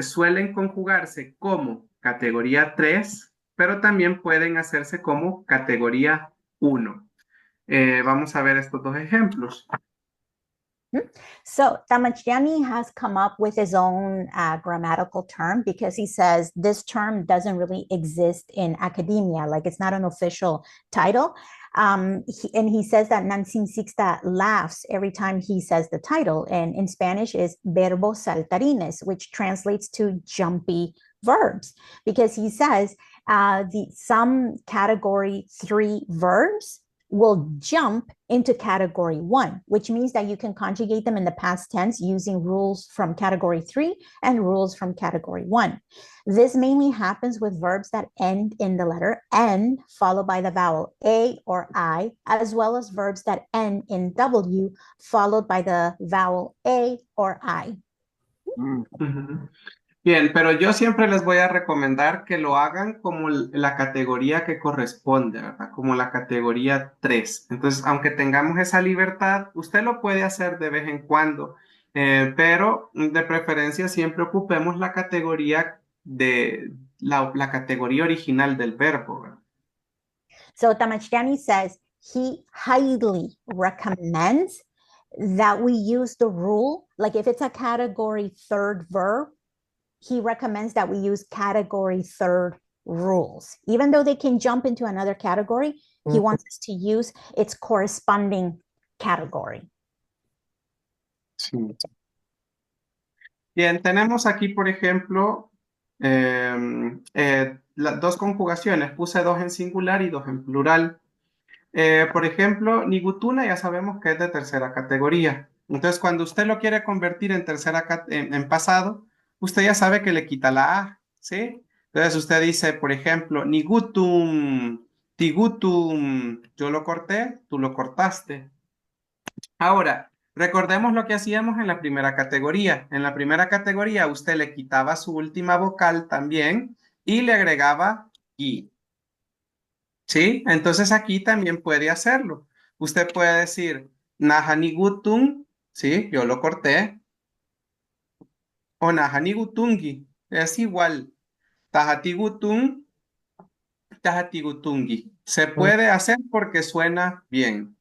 suelen conjugarse como categoría 3, pero también pueden hacerse como categoría 1. Vamos a ver estos dos ejemplos. So Tamashjani has come up with his own grammatical term because he says this term doesn't really exist in academia, like it's not an official title. And he says that Nansing Sixta laughs every time he says the title. And in Spanish is verbo saltarines, which translates to jumpy verbs, because he says some category 3 verbs will jump into category 1, which means that you can conjugate them in the past tense using rules from category 3 and rules from category 1. This mainly happens with verbs that end in the letter N followed by the vowel A or I, as well as verbs that end in W followed by the vowel A or I. Ujú. Bien, pero yo siempre les voy a recomendar que lo hagan como la categoría que corresponde, ¿verdad? Como la categoría 3. Entonces, aunque tengamos esa libertad, usted lo puede hacer de vez en cuando, pero de preferencia siempre ocupemos la categoría de la categoría original del verbo, ¿verdad? So Tamashtiani says he highly recommends that we use the rule, like if it's a category 3rd verb, he recommends that we use category 3rd rules. Even though they can jump into another category, he wants us to use its corresponding category. Sí. Bien, tenemos aquí, por ejemplo, dos conjugaciones. Puse dos en singular y dos en plural. Por ejemplo, Nigutuna ya sabemos que es de tercera categoría. Entonces, cuando usted lo quiere convertir en en pasado, usted ya sabe que le quita la A, ¿sí? Entonces, usted dice, por ejemplo, Nigutum, Tigutum, yo lo corté, tú lo cortaste. Ahora, recordemos lo que hacíamos en la primera categoría. En la primera categoría, usted le quitaba su última vocal también y le agregaba I. ¿Sí? Entonces aquí también puede hacerlo. Usted puede decir Nahanigutung, ¿sí? Yo lo corté. O Nahanigutungi. Es igual. Tahatigutung, Tahatigutungi. Se puede hacer porque suena bien.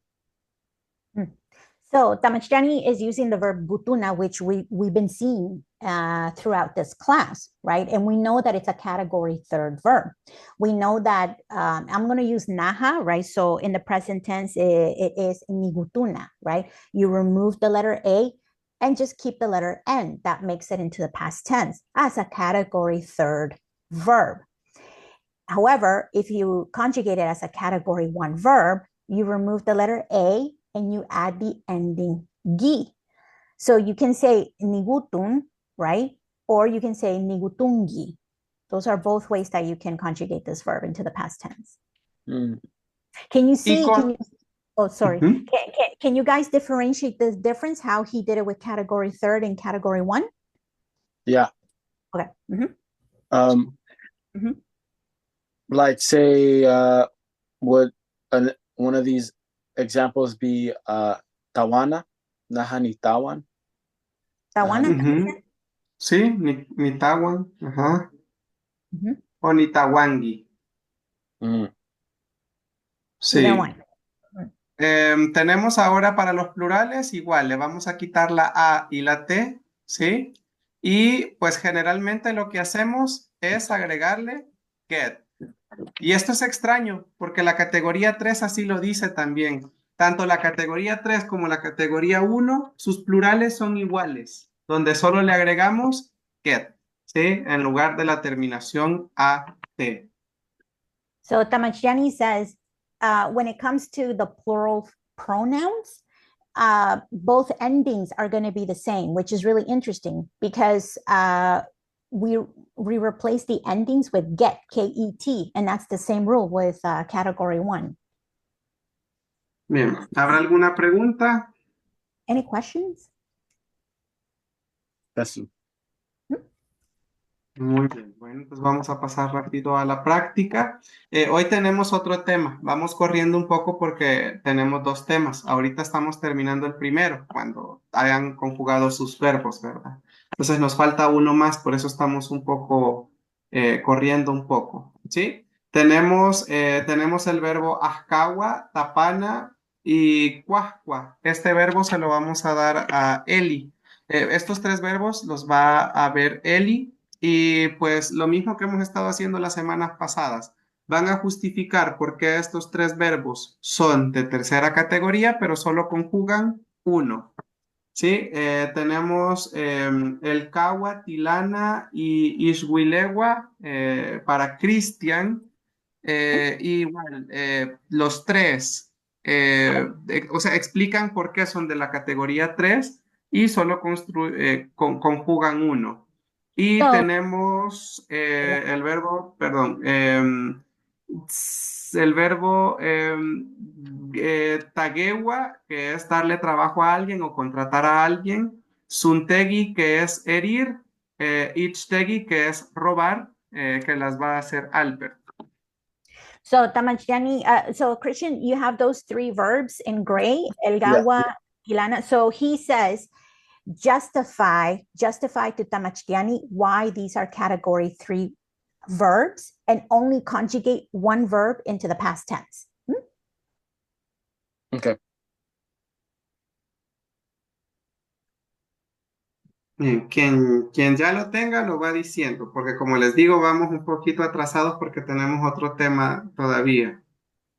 So Tamashtiani is using the verb butuna, which we've been seeing throughout this class, right? And we know that it's a category 3rd verb. We know that I'm going to use naha, right? So in the present tense, it is nigutuna, right? You remove the letter A and just keep the letter N. That makes it into the past tense as a category 3rd verb. However, if you conjugate it as a category 1 verb, you remove the letter A and you add the ending gi. So you can say nigutun, right? Or you can say nigutungi. Those are both ways that you can conjugate this verb into the past tense. Can you see? Oh, sorry. Can you guys differentiate the difference, how he did it with category 3rd and category 1? Yeah. Okay. Like say, would one of these examples be Tawana, Nahani Tawan? Tawana? Sí, Nitawan, ajá. O Nitawangi. Sí. Tenemos ahora para los plurales, igual, le vamos a quitar la A y la T, ¿sí? Y pues generalmente lo que hacemos es agregarle get. Y esto es extraño, porque la categoría 3 así lo dice también. Tanto la categoría 3 como la categoría 1, sus plurales son iguales, donde solo le agregamos get, ¿sí? En lugar de la terminación A-T. So Tamashtiani says, when it comes to the plural pronouns, both endings are going to be the same, which is really interesting because we replace the endings with get, K-E-T, and that's the same rule with category 1. Bien, ¿habrá alguna pregunta? Any questions? Yes. Muy bien, bueno, pues vamos a pasar rápido a la práctica. Hoy tenemos otro tema, vamos corriendo un poco porque tenemos dos temas. Ahorita estamos terminando el primero, cuando hayan conjugado sus verbos, ¿verdad? Entonces nos falta uno más, por eso estamos un poco corriendo un poco, ¿sí? Tenemos el verbo ahkawa, tapana y cuajcua. Este verbo se lo vamos a dar a Eli. Estos tres verbos los va a ver Eli. Y pues lo mismo que hemos estado haciendo las semanas pasadas. van a justificar por qué estos tres verbos son de tercera categoría, pero solo conjugan uno. Sí, tenemos el Kawa, Tilana y Ishwilewa para Cristian. Igual, los tres, o sea, explican por qué son de la categoría 3 y solo conjugan uno. Y So, tenemos el verbo, perdón, el verbo tagewa, que es darle trabajo a alguien o contratar a alguien. Suntegi, que es herir. Ichtegi, que es robar, que las va a hacer Albert. so Tamachtiani, so Christian, you have those three verbs in gray, el Yeah. gawa, ilana. So he says, justify to Tamachtiani why these are category 3 verbs and only conjugate one verb into the past tense. Okay. Bien, quien ya lo tenga lo va diciendo, porque como les digo, vamos un poquito atrasados porque tenemos otro tema todavía.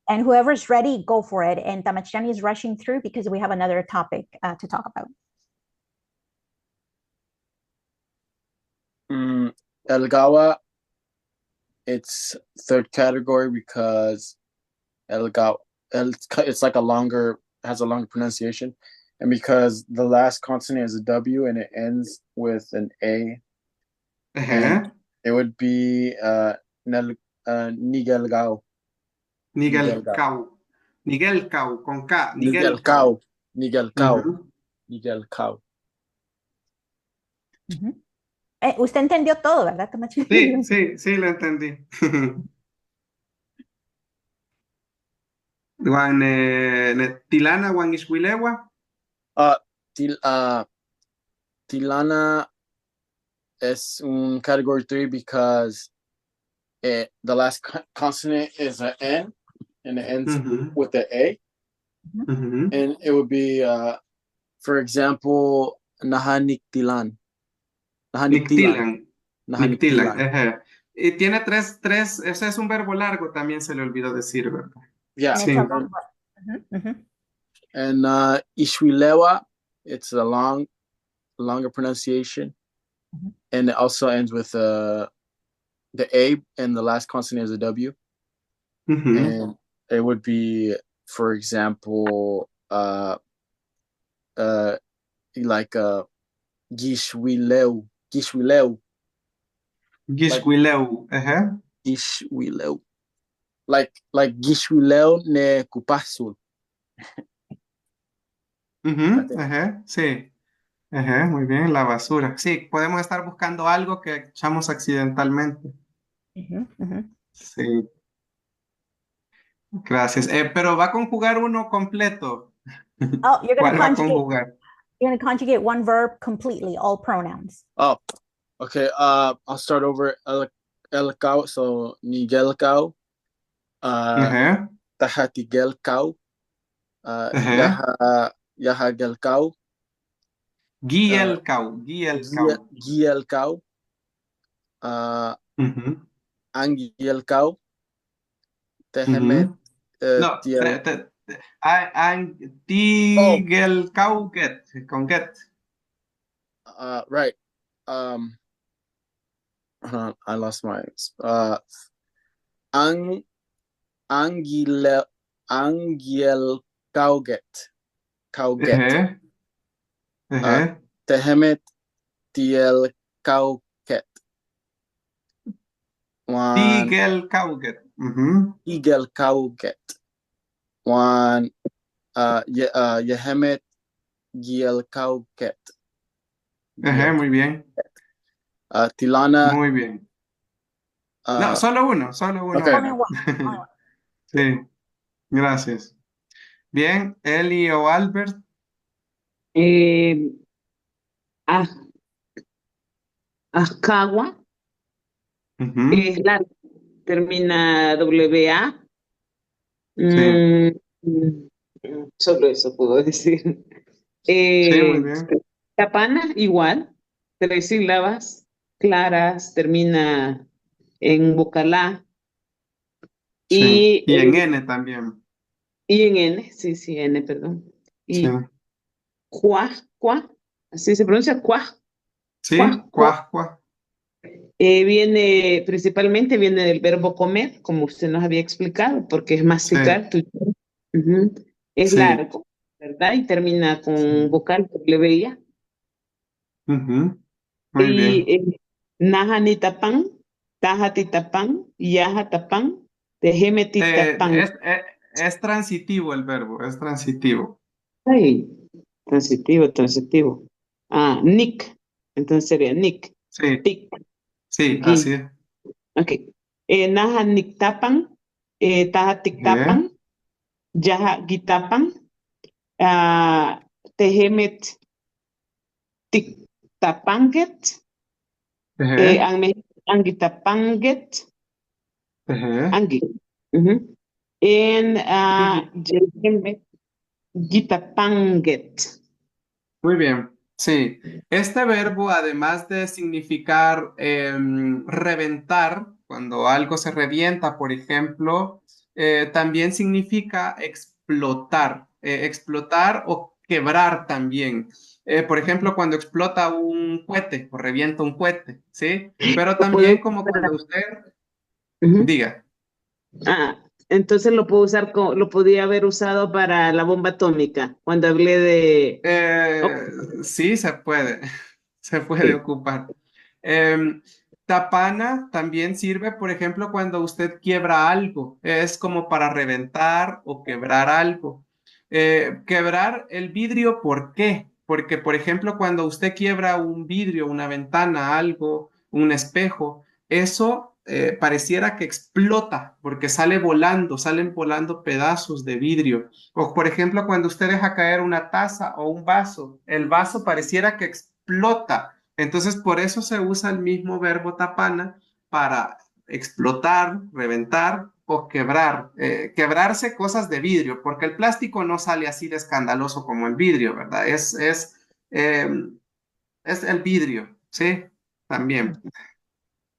And whoever's ready, go for it. And Tamachtiani is rushing through because we have another topic to talk about. El Gawa, it's third category because it's like has a longer pronunciation, and because the last consonant is a W and it ends with an A, Ajá. it would be Nigelgao. Nigelkau. Nigelkau, con K. Nigelgao. Nigelgao. Ujú. Nigelgao. Usted entendió todo, ¿verdad, Tamachtiani? Sí, lo entendí. Juan, Tilana, Juan Ishwilewa. Tilana is un category 3 because the last consonant is an N and it ends Ujú, with an A. ujú. And it would be, for example, Nahaniktilan. Nictilan. Nahaniktilan. Ajá. Y tiene tres, ese es un verbo largo, también se le olvidó decir, ¿verdad? Yeah. And Sí. it's a long verb. And Ishwilewa, it's a longer pronunciation. And it also ends with the A and the last consonant is a W. Ujú. And it would be, for example, like Gishwileu. Gishwileu. Ajá. Gishwileu. Like Gishwileu ne kupasul. Ujú, ajá, sí. Ajá, muy bien, la basura. Sí, podemos estar buscando algo que echamos accidentalmente. Sí, gracias. Pero va a conjugar uno completo. Oh, you're ¿Cuál va a conjugar? going to conjugate one verb completely, all pronouns. Oh, okay. I'll start over. Elkau, so Nigelkau. Ajá, Tahatigelkau. ajá. Yahagelkau. Gielkau. Gielkau. Ujú, Angielkau. Tehemet. ujú. No, Tiel. Tigelkauget, con get. Right. I lost my. Angielkauget. Ajá, ajá. Tehemet tiel kauket. Wan Tigelkauget. Ujú, igel kauget. Wan Yehemet giel kauket. ajá, muy bien, Tilana. muy bien. No, solo uno, Okay. era. Sí, gracias. Bien, Eli o Albert. Ah, Ascawa Ujú, es la termina WA. sí, Solo eso puedo decir. sí, muy bien. Tapana, igual, 3 sílabas claras, termina en vocalá. Sí. Y, Y en N también. y en N, sí, N, perdón. Sí. Y cuá, así se pronuncia cuá, Sí, cuá. cuaj. Principalmente viene del verbo comer, como usted nos había explicado, porque es Sí, masticar. Ujú. Es sí. largo, ¿verdad? Y termina con Sí. vocal W. Ujú. Muy Y bien. naja nitapan, taja titapan, yaja tapan, tejeme titapan. Es transitivo el verbo, es transitivo. Ay, transitivo. Ah, Nick. Entonces sería Nick. Sí, Tic, sí, así gui. es. Ok. Naja niktapan, taja Ejé, tiktapan, yaja gitapan, ah, tehemet tiktapanget, ejé, angitapanget, ejé. angi. Ujú. En Sí, yehemet gitapanget. muy bien. Sí, este verbo, además de significar reventar, cuando algo se revienta, por ejemplo, también significa explotar, explotar o quebrar también. Por ejemplo, cuando explota un cohete o revienta un cohete, ¿sí? Pero Lo puedo también como cuando usar. usted Ujú. diga. Entonces lo puedo usar, lo podía haber usado para la bomba atómica, cuando hablé de... Ok, Sí, se puede, se puede ocupar. Em, Tapana también sirve, por ejemplo, cuando usted quiebra algo, es como para reventar o quebrar algo. Quebrar el vidrio, ¿por qué? Porque, por ejemplo, cuando usted quiebra un vidrio, una ventana, algo, un espejo, eso pareciera que explota porque salen volando pedazos de vidrio. O por ejemplo, cuando usted deja caer una taza o un vaso, el vaso pareciera que explota. Entonces, por eso se usa el mismo verbo tapana para explotar, reventar o quebrar. Quebrarse cosas de vidrio, porque el plástico no sale así de escandaloso como el vidrio, ¿verdad? Eh, es el vidrio, ¿sí? También.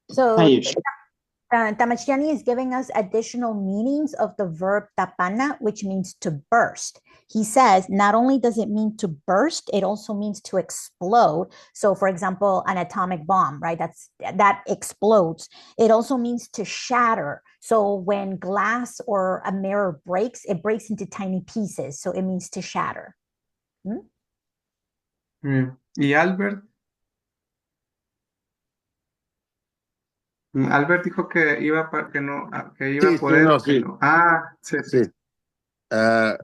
So Ayush. Tamashtiani is giving us additional meanings of the verb tapana, which means to burst. He says not only does it mean to burst, it also means to explode. So, for example, an atomic bomb, right? That explodes. It also means to shatter. So, when glass or a mirror breaks, it breaks into tiny pieces. So, it means to shatter. Hmm? ¿Y Albert? Albert dijo que iba que no, que iba a Sí, sí, poder no, o que sí, no. Ah, sí. sí. Ah,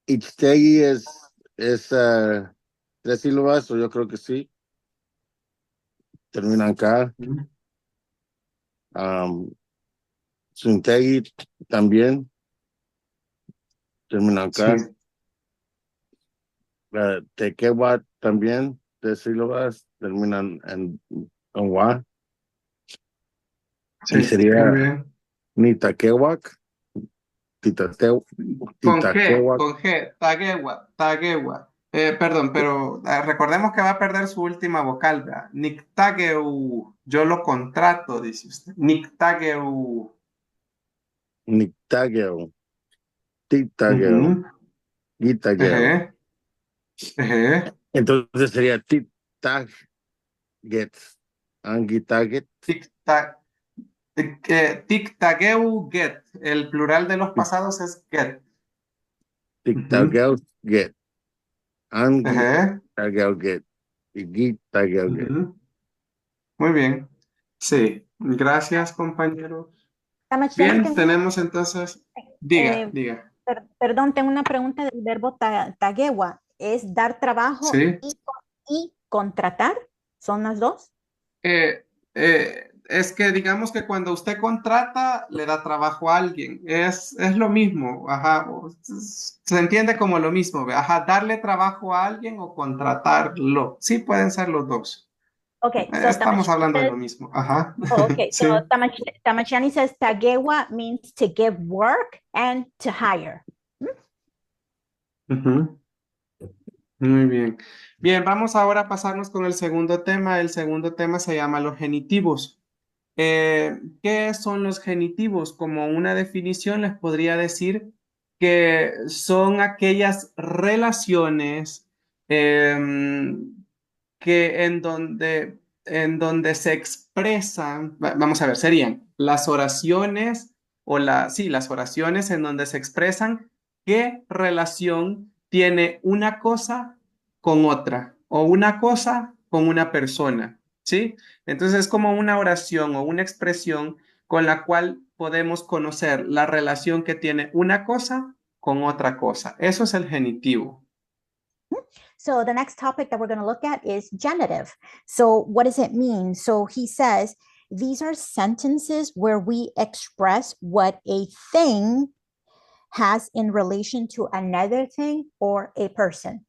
Ixtegui es tres sílabas, o yo creo que sí. Termina en K. Suntegui también termina en Sí, K. Tequehuat también, tres sílabas, terminan en Wa. sí, Y muy sería bien. Nitaquehuac, Con G, Titaquehuac. con G, Taguegua, Taguegua. Perdón, pero recordemos que va a perder su última vocal, ¿verdad? Nictageu, yo lo contrato, dice usted. Nictageu. Nictagueo, Titagueo, Ujú. Gitagueo. Ejé, ejé. Entonces sería Titaget, Angitaget, Tic-tac. Tic-tagueu get. El plural de los pasados es get. Ujú. Tictagueo, Get, Ejé, Angitagueo, Get, y Gitagueo, Get. ujú. Muy bien. Sí, gracias, compañero. Tamashtiani, Bien, tenemos entonces, diga, eh, diga. perdón, tengo una pregunta del verbo taguewa. ¿Es dar trabajo Sí. y contratar? ¿Son las dos? Es que digamos que cuando usted contrata, le da trabajo a alguien. Es lo mismo, ajá. Se entiende como lo mismo, ¿ve? Ajá, darle trabajo a alguien o contratarlo. Sí, pueden ser los dos. Okay, so Estamos Tamashtiani hablando de says, lo mismo, ajá. oh, okay, so Sí. Tamashtiani says tagewa means to give work and to hire. Ujú. Muy bien. Bien, vamos ahora a pasarnos con el segundo tema. El segundo tema se llama los genitivos. ¿Qué son los genitivos? Como una definición les podría decir que son aquellas relaciones que en donde se expresan, vamos a ver, serían las oraciones sí, las oraciones en donde se expresan qué relación tiene una cosa con otra o una cosa con una persona, ¿sí? Entonces es como una oración o una expresión con la cual podemos conocer la relación que tiene una cosa con otra cosa. Eso es el genitivo. So the next topic that we're going to look at is genitive. So what does it mean? So he says, these are sentences where we express what a thing has in relation to another thing or a person.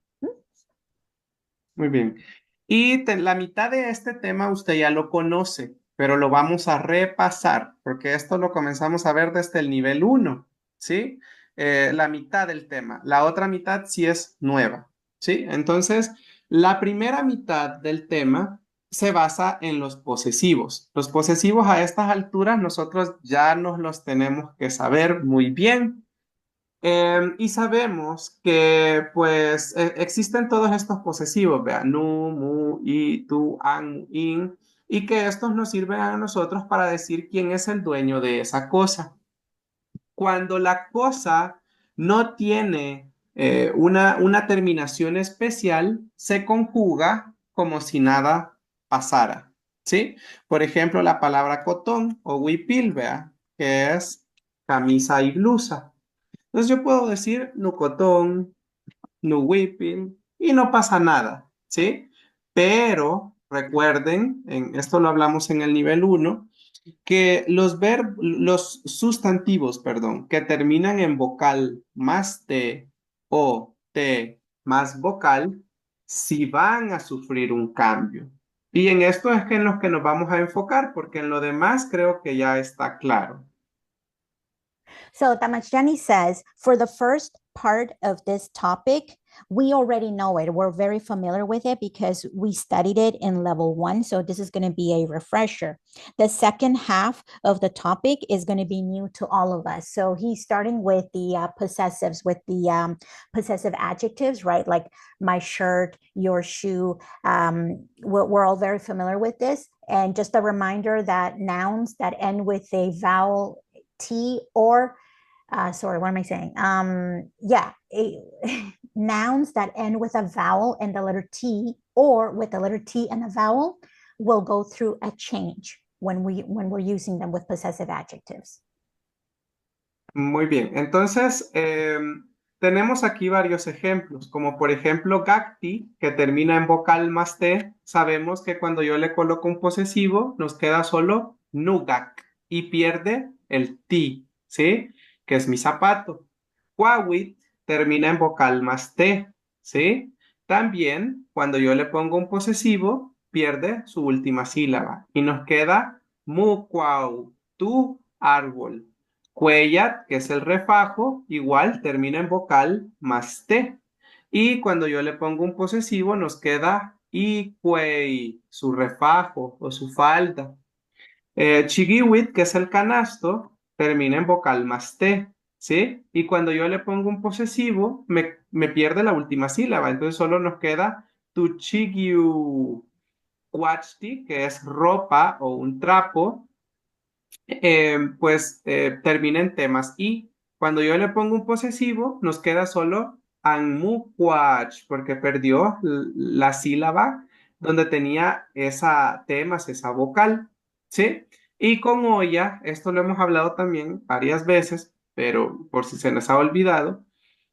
Muy bien. Y la mitad de este tema usted ya lo conoce, pero lo vamos a repasar, porque esto lo comenzamos a ver desde el nivel 1, ¿sí? La mitad del tema. La otra mitad sí es nueva, ¿sí? Entonces, la primera mitad del tema se basa en los posesivos. Los posesivos a estas alturas nosotros ya nos los tenemos que saber muy bien. Y sabemos que pues existen todos estos posesivos, vea, nu, mu, i, tu, an, in, y que estos nos sirven a nosotros para decir quién es el dueño de esa cosa. Cuando la cosa no tiene una terminación especial, se conjuga como si nada pasara, ¿sí? Por ejemplo, la palabra cotón o huipil, vea, que es camisa y blusa. Entonces yo puedo decir no cotón, no whipping y no pasa nada, ¿sí? Pero recuerden, esto lo hablamos en el nivel 1, que los sustantivos, perdón, que terminan en vocal más T o T más vocal, sí van a sufrir un cambio. Y en esto es que en los que nos vamos a enfocar, porque en lo demás creo que ya está claro. So Tamachani says, for the first part of this topic, we already know it. We're very familiar with it because we studied it in level 1. So this is going to be a refresher. The second half of the topic is going to be new to all of us. So he's starting with the possessives, with the possessive adjectives, right? Like my shirt, your shoe. We're all very familiar with this. And just a reminder that nouns that end with a vowel T or sorry, what am I saying? Nouns that end with a vowel and the letter T or with the letter T and a vowel will go through a change when we're using them with possessive adjectives. Muy bien, entonces tenemos aquí varios ejemplos, como por ejemplo gakti, que termina en vocal más T. Sabemos que cuando yo le coloco un posesivo, nos queda solo nugak y pierde el ti, ¿sí? Que es mi zapato. Wawit termina en vocal más T, ¿sí? También, cuando yo le pongo un posesivo, pierde su última sílaba y nos queda mukwau, tu árbol. Cuellat, que es el refajo, igual termina en vocal más T. Y cuando yo le pongo un posesivo, nos queda icuey, su refajo o su falda. Chigiwit, que es el canasto, termina en vocal más T, ¿sí? Y cuando yo le pongo un posesivo, me pierde la última sílaba, entonces solo nos queda tu chigiu. Cuachti, que es ropa o un trapo, termina en temas y cuando yo le pongo un posesivo, nos queda solo anmuquach, porque perdió la sílaba donde tenía esa temas, esa vocal, ¿sí? Y con olla, esto lo hemos hablado también varias veces, pero por si se nos ha olvidado,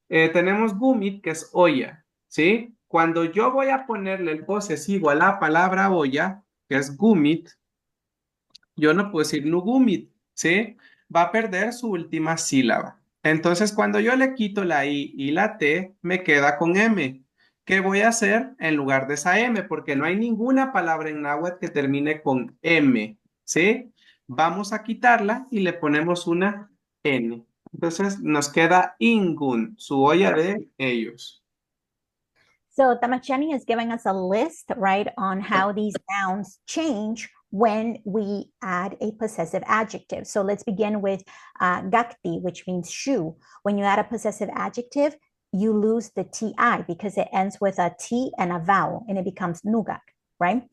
tenemos gumit, que es olla, ¿sí? Cuando yo voy a ponerle el posesivo a la palabra olla, que es gumit, yo no puedo decir nugumit, ¿sí? Va a perder su última sílaba. Entonces, cuando yo le quito la I y la T, me queda con M. ¿Qué voy a hacer en lugar de esa M? Porque no hay ninguna palabra en náhuatl que termine con M, ¿sí? Vamos a quitarla y le ponemos una N. Entonces, nos queda ingun, su olla de ellos. So Tamachani is giving us a list, right, on how these nouns change when we add a possessive adjective. So let's begin with gakti, which means shoe. When you add a possessive adjective, you lose the ti because it ends with a t and a vowel, and it becomes nugak, right?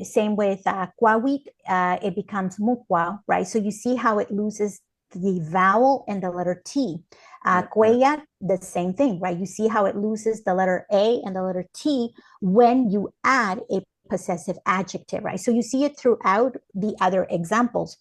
Same with kwawik, it becomes mukwa, right? So you see how it loses the vowel and the letter T. Cuellar, the same thing, right? You see how it loses the letter A and the letter T when you add a possessive adjective, right? So you see it throughout the other examples.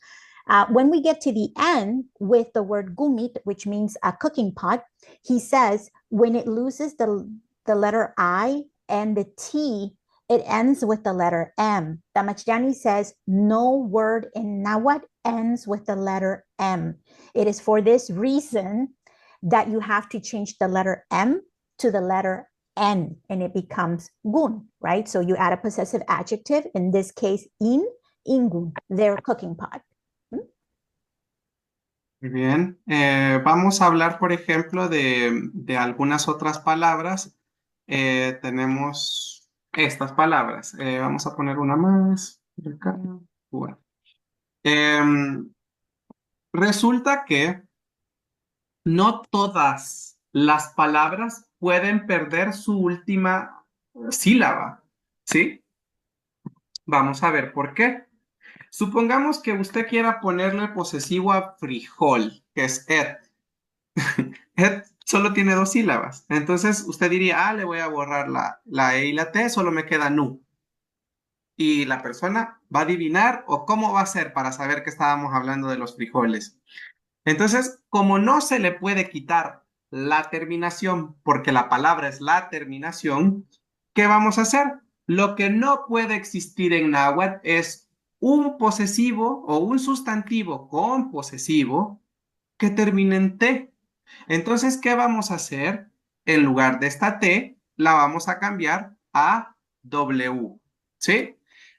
When we get to the end with the word gumit, which means a cooking pot, he says when it loses the letter I and the T, it ends with the letter M. Tamachtiani says no word in Nahuatl ends with the letter M. It is for this reason that you have to change the letter M to the letter N, and it becomes gun, right? So you add a possessive adjective, in this case, ingun, their cooking pot. Muy bien. Vamos a hablar, por ejemplo, de algunas otras palabras. Tenemos estas palabras. Vamos a poner una más. Acá. Bueno. Resulta que no todas las palabras pueden perder su última sílaba, ¿sí? Vamos a ver por qué. Supongamos que usted quiera ponerle posesivo a frijol, que es et. Et solo tiene 2 sílabas. Entonces usted diría, le voy a borrar la E y la T, solo me queda nu. Y la persona va a adivinar o cómo va a ser para saber que estábamos hablando de los frijoles. Entonces, como no se le puede quitar la terminación, porque la palabra es la terminación, ¿qué vamos a hacer? Lo que no puede existir en náhuatl es un posesivo o un sustantivo con posesivo que termine en T. Entonces, ¿qué vamos a hacer? En lugar de esta T, la vamos a cambiar a W, ¿sí?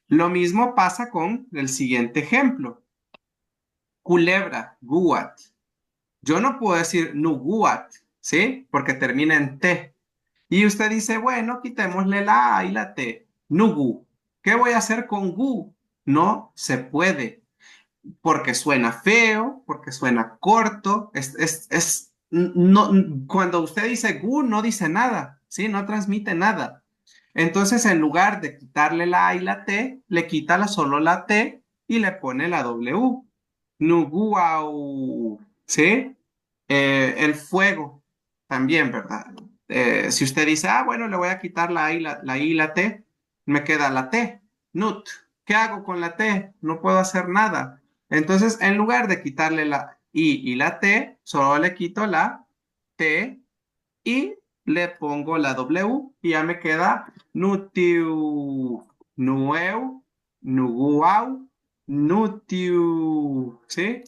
Lo mismo pasa con el siguiente ejemplo. Culebra, guat. Yo no puedo decir nuguat, ¿sí? Porque termina en T. Y usted dice, bueno, quitémosle la A y la T. Nugu. ¿Qué voy a hacer con gu? No se puede. Porque suena feo, porque suena corto. No, cuando usted dice gu, no dice nada, ¿sí? No transmite nada. Entonces, en lugar de quitarle la A y la T, le quita solo la T y le pone la W. Nuguau, ¿sí? El fuego también, ¿verdad? Si usted dice, bueno, le voy a quitar la I y la T, me queda la T. Nut. ¿Qué hago con la T? No puedo hacer nada. Entonces, en lugar de quitarle la I y la T, solo le quito la T y le pongo la W y ya me queda nutiu, nueu, nuguau, nutiu. ¿Sí?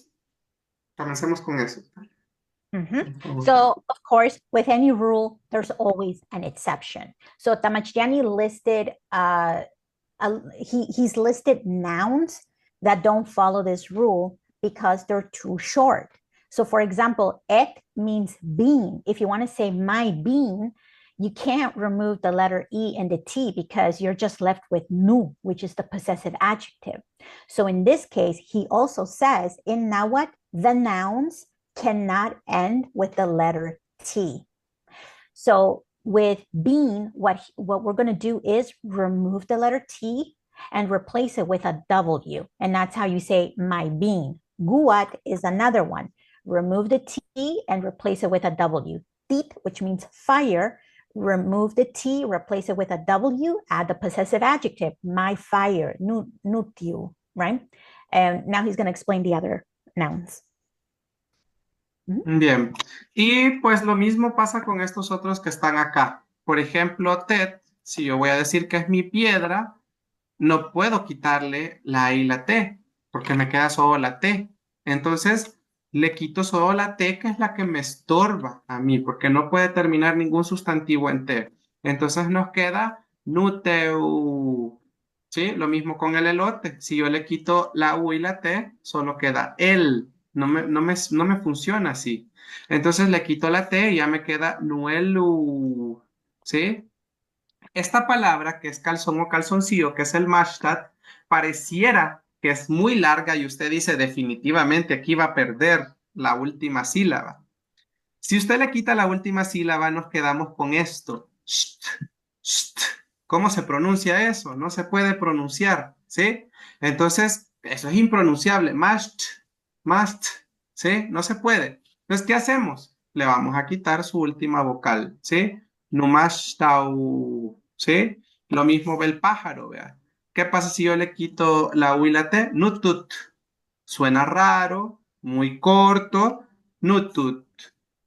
Comencemos con eso. So, of course, with any rule, there's always an exception. So Tamachtiani listed, he's listed nouns that don't follow this rule because they're too short. So for example, ek means bean. If you want to say my bean, you can't remove the letter E and the T because you're just left with nu, which is the possessive adjective. So in this case, he also says in Nahuatl, the nouns cannot end with the letter T. So with bean, what we're going to do is remove the letter T and replace it with a W. And that's how you say my bean. Guat is another one. Remove the T and replace it with a W. Tit, which means fire, remove the T, replace it with a W, add the possessive adjective, my fire, nutiu, right? And now he's going to explain the other nouns. Bien, y pues lo mismo pasa con estos otros que están acá. Por ejemplo, Tet, si yo voy a decir que es mi piedra, no puedo quitarle la I y la T, porque me queda solo la T. Entonces, le quito solo la T, que es la que me estorba a mí, porque no puede terminar ningún sustantivo en T. Entonces nos queda nuteu. ¿Sí? Lo mismo con el elote. Si yo le quito la U y la T, solo queda el. No me funciona así. Entonces le quito la T y ya me queda nuelu. ¿Sí? Esta palabra que es calzón o calzoncillo, que es el mashtad, pareciera que es muy larga y usted dice definitivamente aquí va a perder la última sílaba. Si usted le quita la última sílaba, nos quedamos con esto. Sht, sht. ¿Cómo se pronuncia eso? No se puede pronunciar, ¿sí? Entonces, eso es impronunciable. Masht, must, ¿sí? No se puede. Entonces, ¿qué hacemos? Le vamos a quitar su última vocal, ¿sí? Numashtau, ¿sí? Lo mismo ve el pájaro, vea. ¿Qué pasa si yo le quito la U y la T? Nutut. Suena raro, muy corto. Nutut.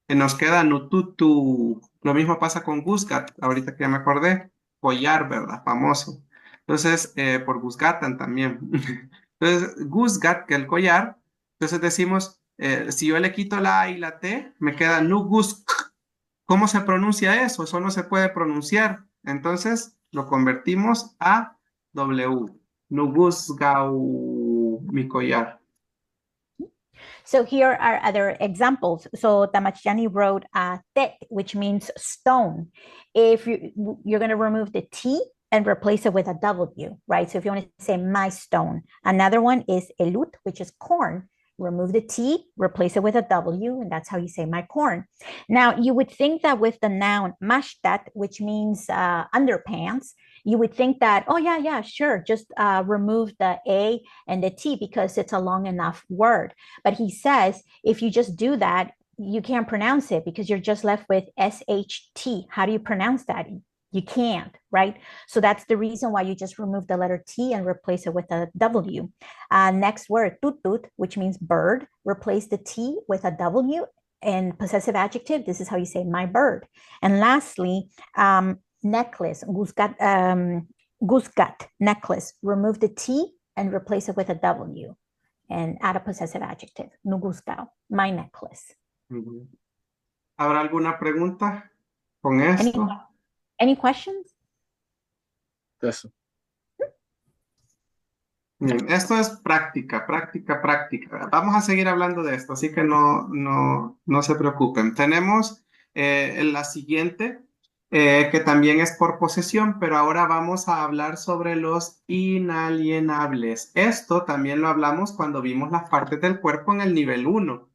Nos queda Nututu. Lo mismo pasa con Gusgat, ahorita que ya me acordé. Collar, ¿verdad? Famoso. Entonces, por Gusgatan también. Entonces, Gusgat, que el collar. Entonces decimos, si yo le quito la A y la T, me queda Nugusk. ¿Cómo se pronuncia eso? Eso no se puede pronunciar. Entonces, lo convertimos a W. Nugusgau, mi collar. So here are other examples. So Tamachani wrote tet, which means stone. If you're going to remove the T and replace it with a W, right? So if you want to say my stone. Another one is elut, which is corn. Remove the T, replace it with a W, and that's how you say my corn. Now, you would think that with the noun mashtat, which means underpants, you would think that, oh, yeah, sure, just remove the A and the T because it's a long enough word. But he says, if you just do that, you can't pronounce it because you're just left with SHT. How do you pronounce that? You can't, right? So that's the reason why you just remove the letter T and replace it with a W. Next word, tutut, which means bird. Replace the T with a W. And possessive adjective, this is how you say my bird. And lastly, necklace, gusgat, necklace. Remove the T and replace it with a W. And add a possessive adjective, nugusgao, my necklace. ¿Habrá alguna pregunta con Any, esto? any questions? Eso. Bien, esto es práctica. Vamos a seguir hablando de esto, así que no se preocupen. Tenemos la siguiente, que también es por posesión, pero ahora vamos a hablar sobre los inalienables. Esto también lo hablamos cuando vimos las partes del cuerpo en el nivel 1,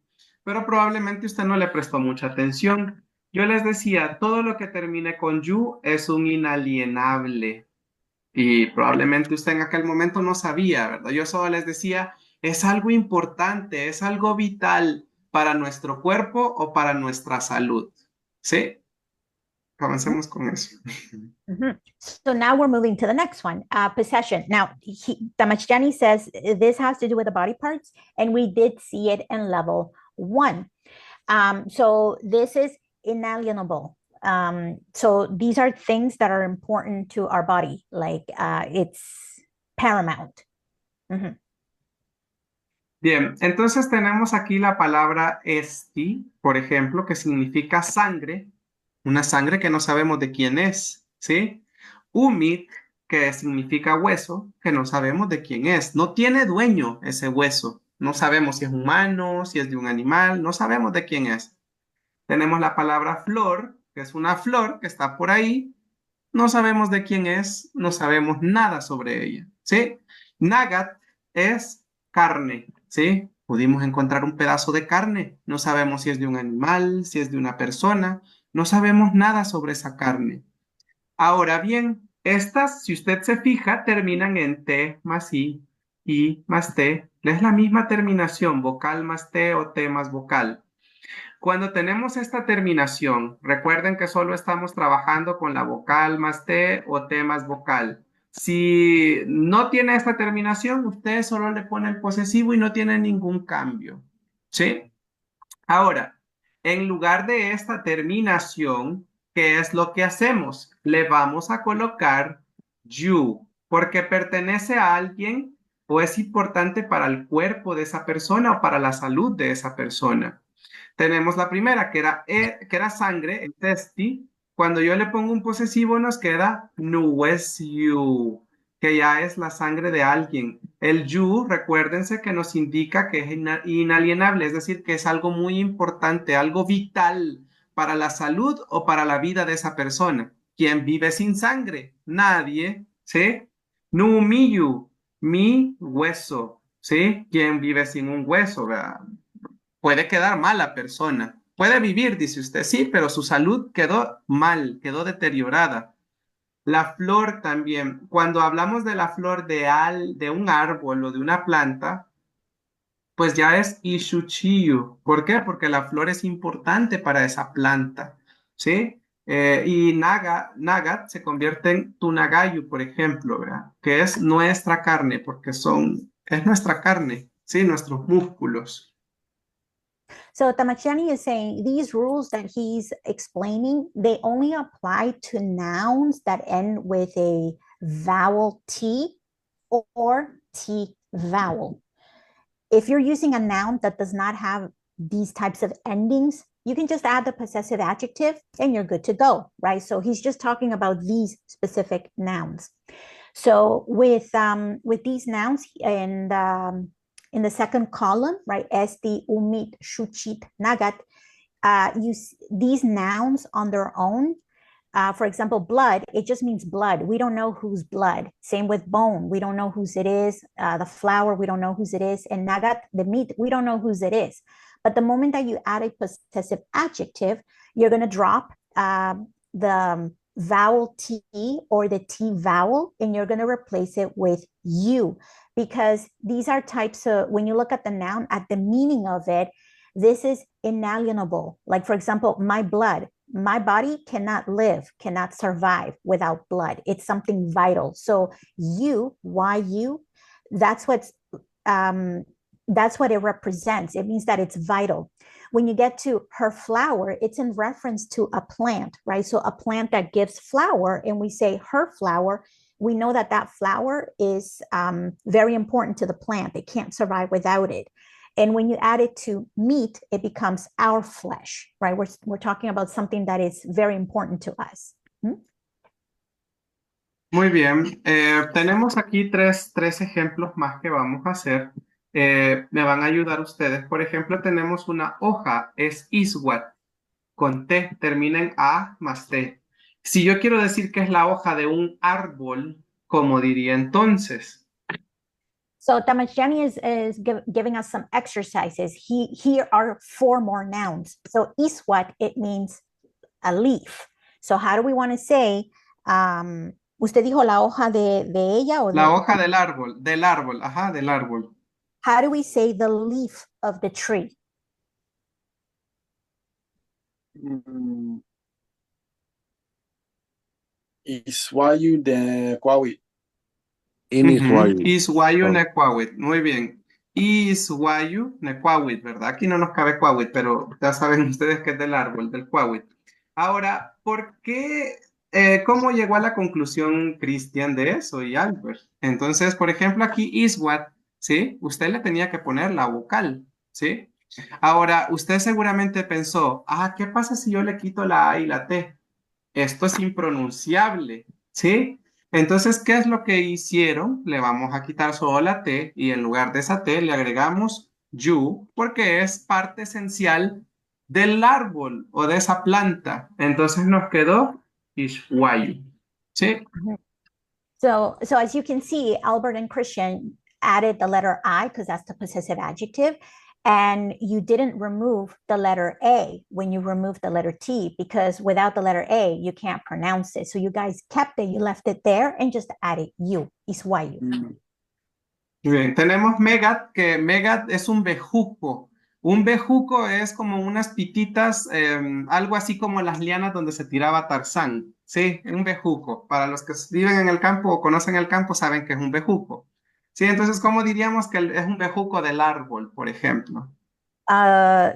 pero probablemente usted no le prestó mucha atención. Yo les decía, todo lo que termine con you es un inalienable. Y probablemente usted en aquel momento no sabía, ¿verdad? Yo solo les decía, es algo importante, es algo vital para nuestro cuerpo o para nuestra salud. ¿Sí? Comencemos con eso. Mm-hmm. So now we're moving to the next one, possession. Now, Tamachjani says this has to do with the body parts, and we did see it in level 1. So this is inalienable. So these are things that are important to our body, like it's paramount. Mm-hmm. Bien, entonces tenemos aquí la palabra esti, por ejemplo, que significa sangre, una sangre que no sabemos de quién es, ¿sí? Umit, que significa hueso, que no sabemos de quién es. No tiene dueño ese hueso. No sabemos si es humano, si es de un animal, no sabemos de quién es. Tenemos la palabra flor, que es una flor que está por ahí. No sabemos de quién es, no sabemos nada sobre ella, ¿sí? Nagat es carne, ¿sí? Pudimos encontrar un pedazo de carne. No sabemos si es de un animal, si es de una persona. No sabemos nada sobre esa carne. Ahora bien, estas, si usted se fija, terminan en T más I más T. Es la misma terminación, vocal más T o T más vocal. Cuando tenemos esta terminación, recuerden que solo estamos trabajando con la vocal más T o T más vocal. Si no tiene esta terminación, usted solo le pone el posesivo y no tiene ningún cambio. ¿Sí? Ahora, en lugar de esta terminación, ¿qué es lo que hacemos? Le vamos a colocar you, porque pertenece a alguien o es importante para el cuerpo de esa persona o para la salud de esa persona. Tenemos la primera, que era sangre, el testi. Cuando yo le pongo un posesivo nos queda you, que ya es la sangre de alguien. El you, recuérdense que nos indica que es inalienable, es decir, que es algo muy importante, algo vital para la salud o para la vida de esa persona. ¿Quién vive sin sangre? Nadie, ¿sí? Numiyu, mi hueso, ¿sí? ¿Quién vive sin un hueso? ¿Verdad? Puede quedar mal la persona. Puede vivir, dice usted, sí, pero su salud quedó mal, quedó deteriorada. La flor también. Cuando hablamos de la flor de un árbol o de una planta, pues ya es Ishuchiyu. ¿Por qué? Porque la flor es importante para esa planta, ¿sí? Y Nagat se convierte en Tunagayu, por ejemplo, ¿verdad? Que es nuestra carne, porque es nuestra carne, ¿sí? Nuestros músculos. So Tamachani is saying these rules that he's explaining, they only apply to nouns that end with a vowel T or T vowel. If you're using a noun that does not have these types of endings, you can just add the possessive adjective and you're good to go, right? So he's just talking about these specific nouns. So with these nouns in the second column, right, esti, umit, shuchit, nagat, these nouns on their own. For example, blood, it just means blood. We don't know whose blood. Same with bone. We don't know whose it is. The flour, we don't know whose it is. And nagat, the meat, we don't know whose it is. But the moment that you add a possessive adjective, you're going to drop the vowel T or the T vowel, and you're going to replace it with you. Because these are types of, when you look at the noun, at the meaning of it, this is inalienable. Like, for example, my blood. My body cannot live, cannot survive without blood. It's something vital. So you, why you? That's what it represents. It means that it's vital. When you get to her flower, it's in reference to a plant, right? So a plant that gives flower, and we say her flower, we know that that flower is very important to the plant. They can't survive without it. And when you add it to meat, it becomes our flesh, right? We're talking about something that is very important to us. Muy bien. Tenemos aquí tres ejemplos más que vamos a hacer. Me van a ayudar ustedes. Por ejemplo, tenemos una hoja, es iswat, con T, termina en A más T. Si yo quiero decir que es la hoja de un árbol, ¿cómo diría entonces? So Tamashani is giving us some exercises. Here are 4 more nouns. So iswat, it means a leaf. So how do we want to say, usted dijo la hoja de ella o la hoja del árbol, ajá, del árbol. How do we say the leaf of the tree? Iswayu de Kwawi. Iswayu nekwawit, muy bien. Iswayu nekwawit, ¿verdad? Aquí no nos cabe kwawit, pero ya saben ustedes que es del árbol, del kwawit. Ahora, ¿por qué? ¿Cómo llegó a la conclusión Cristian de eso y Albert? Entonces, por ejemplo, aquí iswat, ¿sí? Usted le tenía que poner la vocal, ¿sí? Ahora, usted seguramente pensó, ¿qué pasa si yo le quito la A y la T? Esto es impronunciable, ¿sí? Entonces, ¿qué es lo que hicieron? Le vamos a quitar solo la T y en lugar de esa T le agregamos you porque es parte esencial del árbol o de esa planta. Entonces nos quedó Ishwayu, ¿sí? So as you can see, Albert and Christian added the letter I because that's the possessive adjective. And you didn't remove the letter A when you removed the letter T, because without the letter A, you can't pronounce it. So you guys kept it, you left it there and just added you, iswayu. Bien, tenemos Megat, que Megat es un bejuco. Un bejuco es como unas pititas, algo así como las lianas donde se tiraba Tarzán. Sí, un bejuco. Para los que viven en el campo o conocen el campo, saben que es un bejuco. Sí, entonces, ¿cómo diríamos que es un bejuco del árbol, por ejemplo?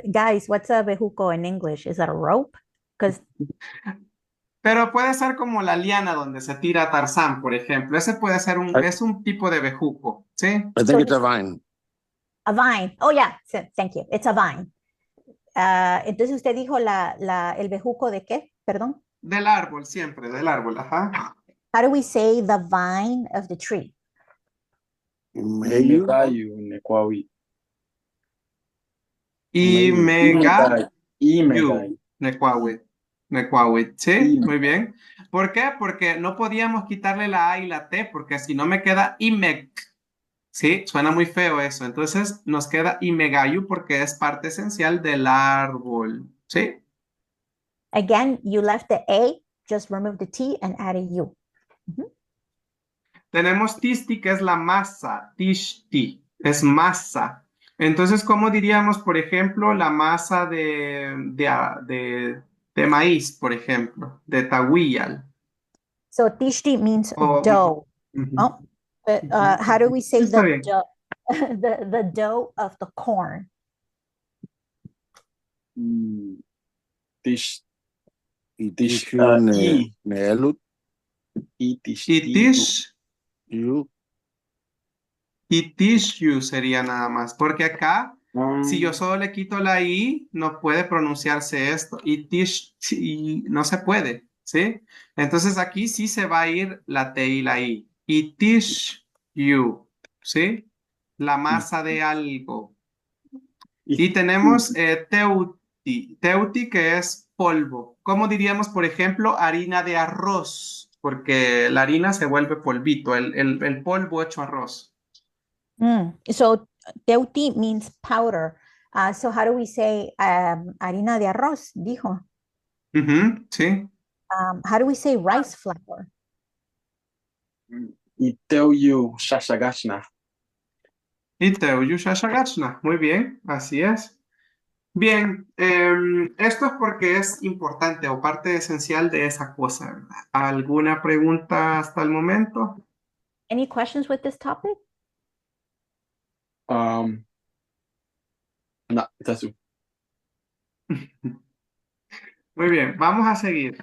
Guys, what's a bejuco in English? Is that a rope? Because Pero puede ser como la liana donde se tira Tarzán, por ejemplo. Ese puede ser es un tipo de bejuco, ¿sí? I think it's a vine. A vine. Oh, yeah. Thank you. It's a vine. Entonces usted dijo el bejuco de qué? Perdón. Del árbol, siempre, del árbol, ajá. How do we say the vine of the tree? Megayu nekwawi. Necuahuit, sí, muy bien. ¿Por qué? Porque no podíamos quitarle la A y la T, porque si no me queda Imec, Sí, suena muy feo eso. Entonces nos queda imegayu porque es parte esencial del árbol. ¿Sí? Again, you left the A, just remove the T and add a U. Mhm. Tenemos tisti, que es la masa. Tishti, es masa. Entonces, ¿cómo diríamos, por ejemplo, la masa de maíz, por ejemplo, de tahuiyal? So tishti means O- dough. Ujú, Oh, ujú. how do we say Está the bien. dough? The dough of the corn. Tish, Itishu I, Nelut, Itish, you, itishu sería nada más, porque acá, si yo Um, solo le quito la i, no puede pronunciarse esto. Itish, y no se puede, ¿sí? Entonces aquí sí se va a ir la t y la i. Itish you, ¿sí? La masa de algo. Y tenemos teuti, teuti que es polvo. ¿Cómo diríamos, por ejemplo, harina de arroz? Porque la harina se vuelve polvito, el polvo hecho arroz. So teuti means powder. So how do we say harina de arroz? Dijo. Ujú, sí. How do we say rice flour? I tell you, Shashagashna. Y teuyu shashagachna. Muy bien, así es. Bien, esto es porque es importante o parte esencial de esa cosa, ¿verdad? ¿Alguna pregunta hasta el momento? Any questions with this topic? No, that's Muy bien, vamos a seguir.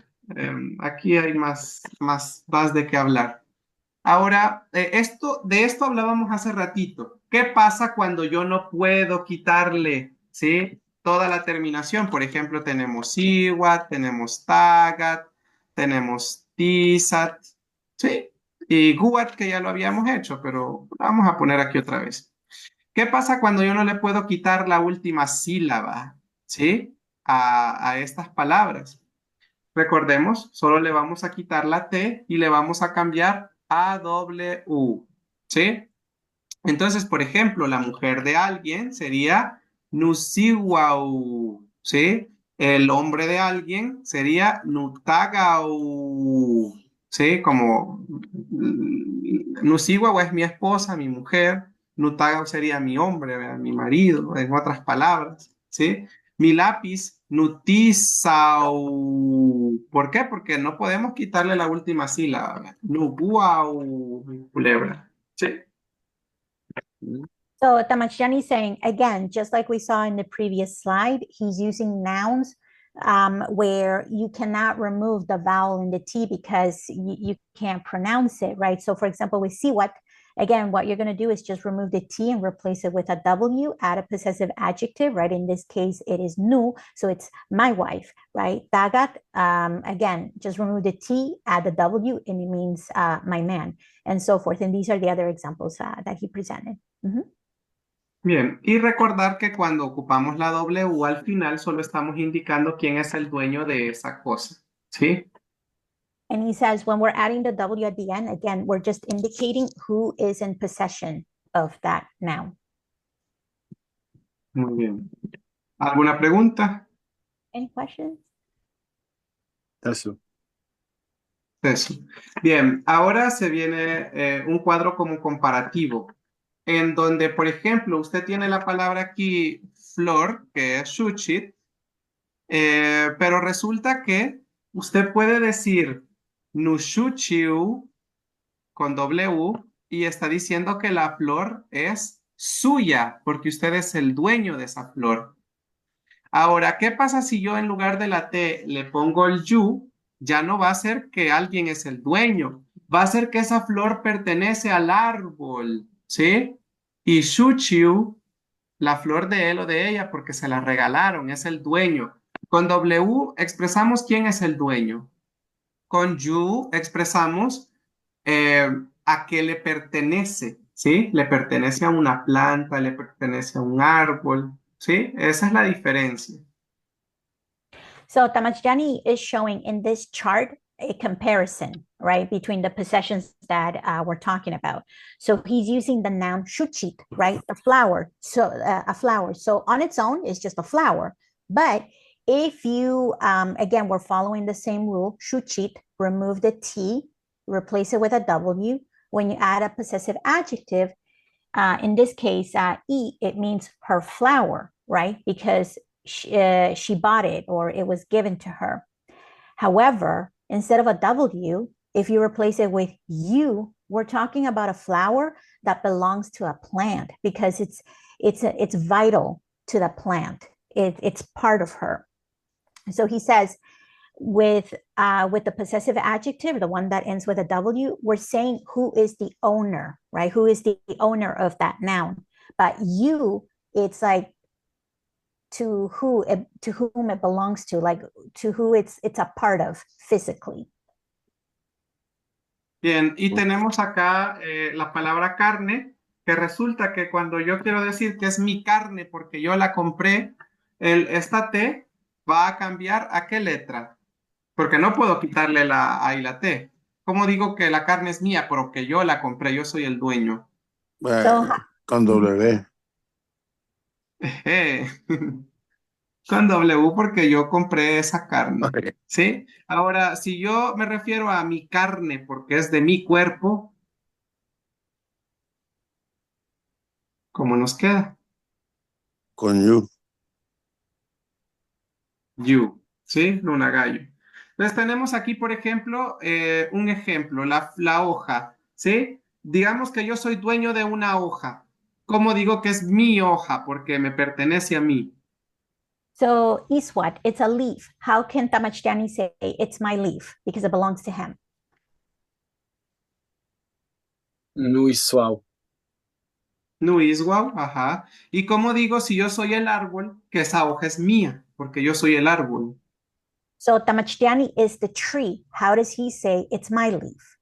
Aquí hay más de qué hablar. Ahora, de esto hablábamos hace ratito. ¿Qué pasa cuando yo no puedo quitarle, ¿sí? Toda la terminación? Por ejemplo, tenemos iwat, tenemos tagat, tenemos tisat, ¿sí? Y guat, que ya lo habíamos hecho, pero vamos a poner aquí otra vez. ¿Qué pasa cuando yo no le puedo quitar la última sílaba, ¿sí? A estas palabras. Recordemos, solo le vamos a quitar la T y le vamos a cambiar a W, ¿sí? Entonces, por ejemplo, la mujer de alguien sería Nusiwau, ¿sí? El hombre de alguien sería Nutagau, ¿sí? Como Nusiwau es mi esposa, mi mujer, Nutagau sería mi hombre, ¿verdad? Mi marido, en otras palabras, ¿sí? Mi lápiz, Nutisau. ¿Por qué? Porque no podemos quitarle la última sílaba, ¿verdad? Nubuau, culebra, ¿sí? So Tamachani is saying, again, just like we saw in the previous slide, he's using nouns where you cannot remove the vowel in the T because you can't pronounce it, right? So for example, we see what, again, what you're going to do is just remove the T and replace it with a W, add a possessive adjective, right? In this case, it is nu, so it's my wife, right? Tagat, again, just remove the T, add the W, and it means my man, and so forth. And these are the other examples that he presented. Mm-hmm. Bien, y recordar que cuando ocupamos la W al final solo estamos indicando quién es el dueño de esa cosa, ¿sí? And he says, when we're adding the W at the end, again, we're just indicating who is in possession of that noun. Muy bien. ¿Alguna pregunta? Any questions? Eso. Eso. Bien, ahora se viene un cuadro como comparativo, en donde, por ejemplo, usted tiene la palabra aquí flor, que es shuchit, pero resulta que usted puede decir nushuchiu con W y está diciendo que la flor es suya, porque usted es el dueño de esa flor. Ahora, ¿qué pasa si yo en lugar de la T le pongo el yu? Ya no va a ser que alguien es el dueño, va a ser que esa flor pertenece al árbol, ¿sí? Y Shuchiu, la flor de él o de ella, porque se la regalaron, es el dueño. Con W expresamos quién es el dueño. Con yu expresamos a qué le pertenece, ¿sí? Le pertenece a una planta, le pertenece a un árbol, ¿sí? Esa es la diferencia. So Tamachjani is showing in this chart a comparison, right, between the possessions that we're talking about. So he's using the noun shuchit, right, a flower. So a flower. So on its own, it's just a flower. But if you, again, we're following the same rule, shuchit, remove the T, replace it with a W. When you add a possessive adjective, in this case, E, it means her flower, right? Because she bought it or it was given to her. However, instead of a W, if you replace it with U, we're talking about a flower that belongs to a plant because it's vital to the plant. It's part of her. So he says, with the possessive adjective, the one that ends with a W, we're saying who is the owner, right? Who is the owner of that noun? But you, it's like to whom it belongs to, like to who it's a part of physically. Bien, y tenemos acá la palabra carne, que resulta que cuando yo quiero decir que es mi carne porque yo la compré, esta T va a cambiar ¿a qué letra? Porque no puedo quitarle la A y la T. ¿Cómo digo que la carne es mía porque yo la compré, yo soy el dueño? Con W. Con W porque yo compré esa carne, Okay. ¿sí? Ahora, si yo me refiero a mi carne porque es de mi cuerpo, ¿cómo nos queda? Con you. You, ¿sí? Luna Gallo. Entonces tenemos aquí, por ejemplo, un ejemplo, la hoja, ¿sí? Digamos que yo soy dueño de una hoja. ¿Cómo digo que es mi hoja? Porque me pertenece a mí. So Iswat, it's a leaf. How can Tamachtiani say it's my leaf? Because it belongs to him. Nuiswau. Nuiswau, ajá. ¿Y cómo digo si yo soy el árbol, que esa hoja es mía? Porque yo soy el árbol. So Tamachtiani is the tree. How does he say it's my leaf?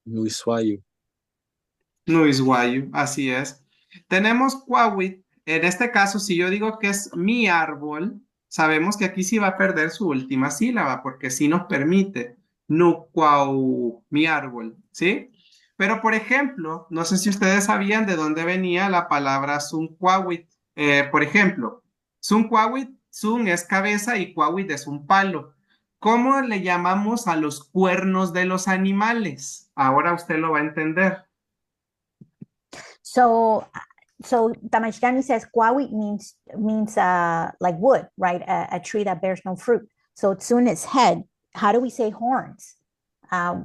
Nuiswayu. Nuiswayu, así es. Tenemos Kwawit. En este caso, si yo digo que es mi árbol, sabemos que aquí sí va a perder su última sílaba, porque sí nos permite. Nukwau, mi árbol, ¿sí? Pero, por ejemplo, no sé si ustedes sabían de dónde venía la palabra Sunkwawit. Por ejemplo, Sunkwawit, Sun es cabeza y Kwawit es un palo. ¿Cómo le llamamos a los cuernos de los animales? Ahora usted lo va a entender. So Tamachtiani says Kwawi means like wood, right? A tree that bears no fruit. So Tsun is head. How do we say horns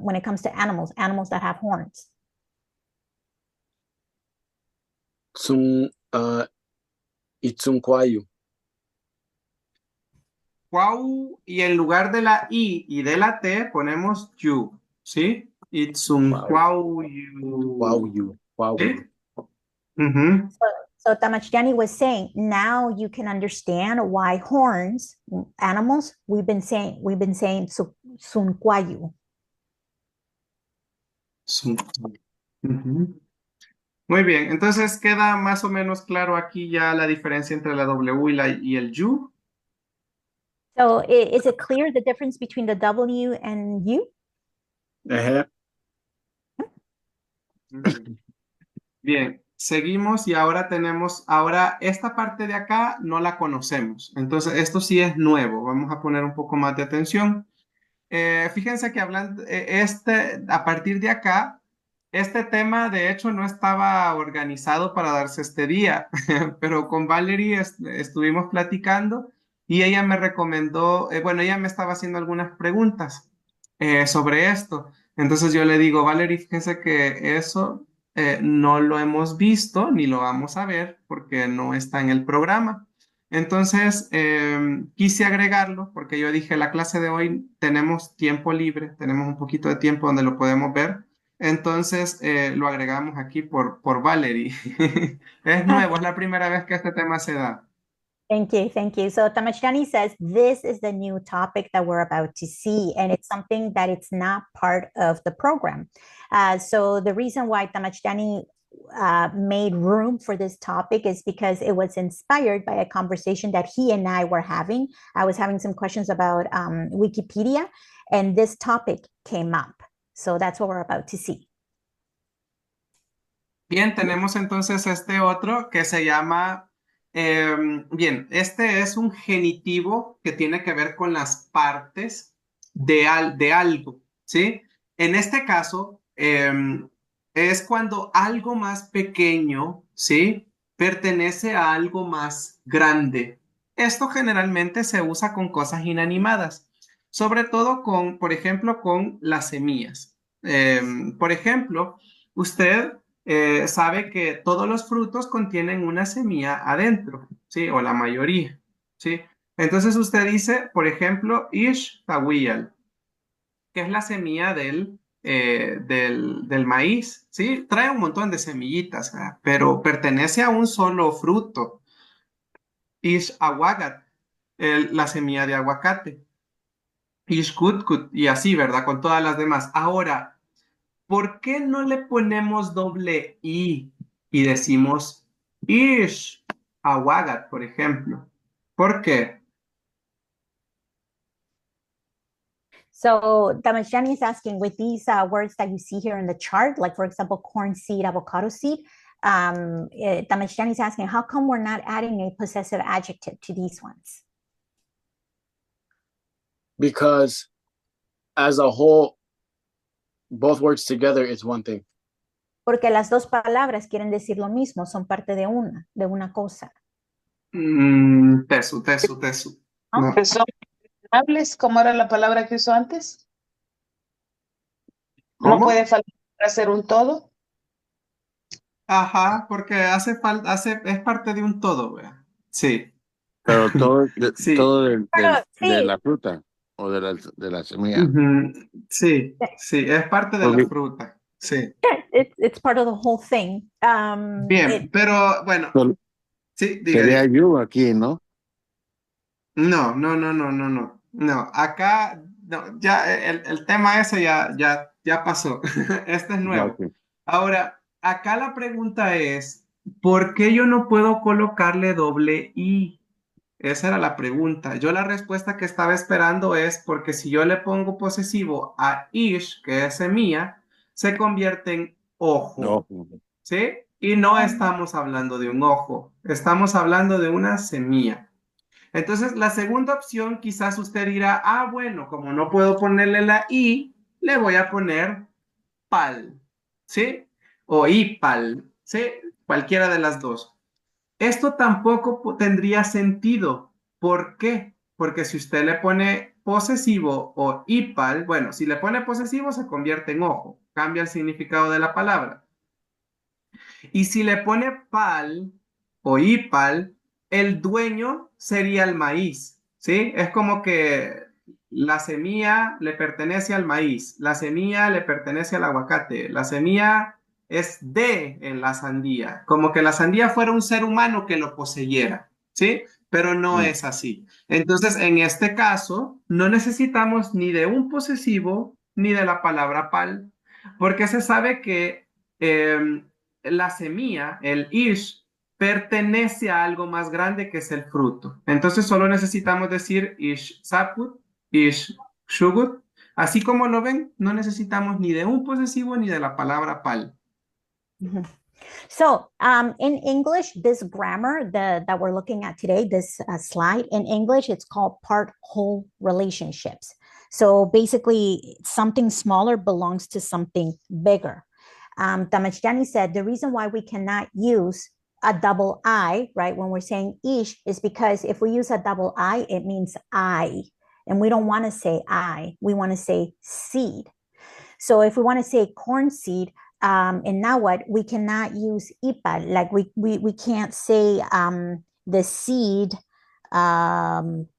when it comes to animals that have horns? Itzunkwayu. Cuau, y en lugar de la I y de la T ponemos you, ¿sí? It's un cuau you. Wow, you. Wow. ¿Sí? Uh-huh. So Tamachtiani was saying, now you can understand why horns, animals, we've been saying sunkwayu. Uh-huh. Muy bien, entonces queda más o menos claro aquí ya la diferencia entre la W y el you. So is it clear the difference between the W and U? Uh-huh. Bien, seguimos y ahora ahora esta parte de acá no la conocemos. Entonces esto sí es nuevo. Vamos a poner un poco más de atención. Fíjense que hablando, a partir de acá, este tema de hecho no estaba organizado para darse este día, pero con Valerie estuvimos platicando y ella me recomendó, bueno, ella me estaba haciendo algunas preguntas sobre esto. Entonces yo le digo, Valerie, fíjense que eso no lo hemos visto ni lo vamos a ver porque no está en el programa. Entonces, quise agregarlo porque yo dije, la clase de hoy tenemos tiempo libre, tenemos un poquito de tiempo donde lo podemos ver. Entonces, lo agregamos aquí por Valerie. Es nuevo, es la primera vez que este tema se da. Thank you, thank you. So Tamachtiani says this is the new topic that we're about to see, and it's something that it's not part of the program. So the reason why Tamachtiani made room for this topic is because it was inspired by a conversation that he and I were having. I was having some questions about Wikipedia, and this topic came up. So that's what we're about to see. Bien, tenemos entonces este otro que se llama, bien, este es un genitivo que tiene que ver con las partes de algo, ¿sí? En este caso, es cuando algo más pequeño, ¿sí? Pertenece a algo más grande. Esto generalmente se usa con cosas inanimadas, sobre todo con, por ejemplo, con las semillas. Por ejemplo, usted sabe que todos los frutos contienen una semilla adentro, ¿sí? O la mayoría, ¿sí? Entonces usted dice, por ejemplo, Ish Tawiyal, que es la semilla del maíz, ¿sí? Trae un montón de semillitas, ¿verdad? Pero pertenece a un solo fruto. Ish Awagat, la semilla de aguacate. Ish Kutkut, y así, ¿verdad? Con todas las demás. Ahora, ¿por qué no le ponemos doble I y decimos Ish Awagat, por ejemplo? ¿Por qué? So Damashani is asking, with these words that you see here in the chart, like for example, corn seed, avocado seed, Damashani is asking, how come we're not adding a possessive adjective to these ones? Because as a whole, both words together is one thing. Porque las dos palabras quieren decir lo mismo, son parte de una cosa. Tesu. ¿No? No. ¿Que son hables? ¿Cómo era la palabra que usó antes? ¿No ¿Cómo? puede faltar hacer un todo? Ajá, porque hace falta, es parte de un todo, ¿verdad? Sí. Pero todo, Sí. todo Pero, sí. de la fruta o de la semilla. Ujú. Sí, es parte de la Porque- fruta. Sí. It's part of the whole thing. Bien, pero bueno, Sol- sí, diga. Sería you aquí, ¿no? No. No, acá, no, ya el tema ese ya pasó. Este es nuevo. Ok. Ahora, acá la pregunta es, ¿por qué yo no puedo colocarle doble I? Esa era la pregunta. Yo la respuesta que estaba esperando es porque si yo le pongo posesivo a ish, que es semilla, se convierte en ojo, No. ¿sí? Y no estamos hablando de un ojo, estamos hablando de una semilla. Entonces, la segunda opción, quizás usted dirá, bueno, como no puedo ponerle la I, le voy a poner pal, ¿sí? O ipal, ¿sí? Cualquiera de las dos. Esto tampoco tendría sentido. ¿Por qué? Porque si usted le pone posesivo o ipal, bueno, si le pone posesivo se convierte en ojo, cambia el significado de la palabra. Y si le pone pal o ipal, el dueño sería el maíz, ¿sí? Es como que la semilla le pertenece al maíz, la semilla le pertenece al aguacate, la semilla es en la sandía, como que la sandía fuera un ser humano que lo poseyera, ¿sí? Pero no es así. Entonces, en este caso, no necesitamos ni de un posesivo ni de la palabra pal, porque se sabe que la semilla, el ish, pertenece a algo más grande que es el fruto. Entonces solo necesitamos decir ish saput, ish shugut. Así como lo ven, no necesitamos ni de un posesivo ni de la palabra pal. So in English, this grammar that we're looking at today, this slide, in English, it's called part-whole relationships. So basically, something smaller belongs to something bigger. Tamashjani said the reason why we cannot use a double I, right, when we're saying ish, is because if we use a double I, it means I. And we don't want to say I, we want to say seed. So if we want to say corn seed, and now what, we cannot use ipal, like we can't say the seed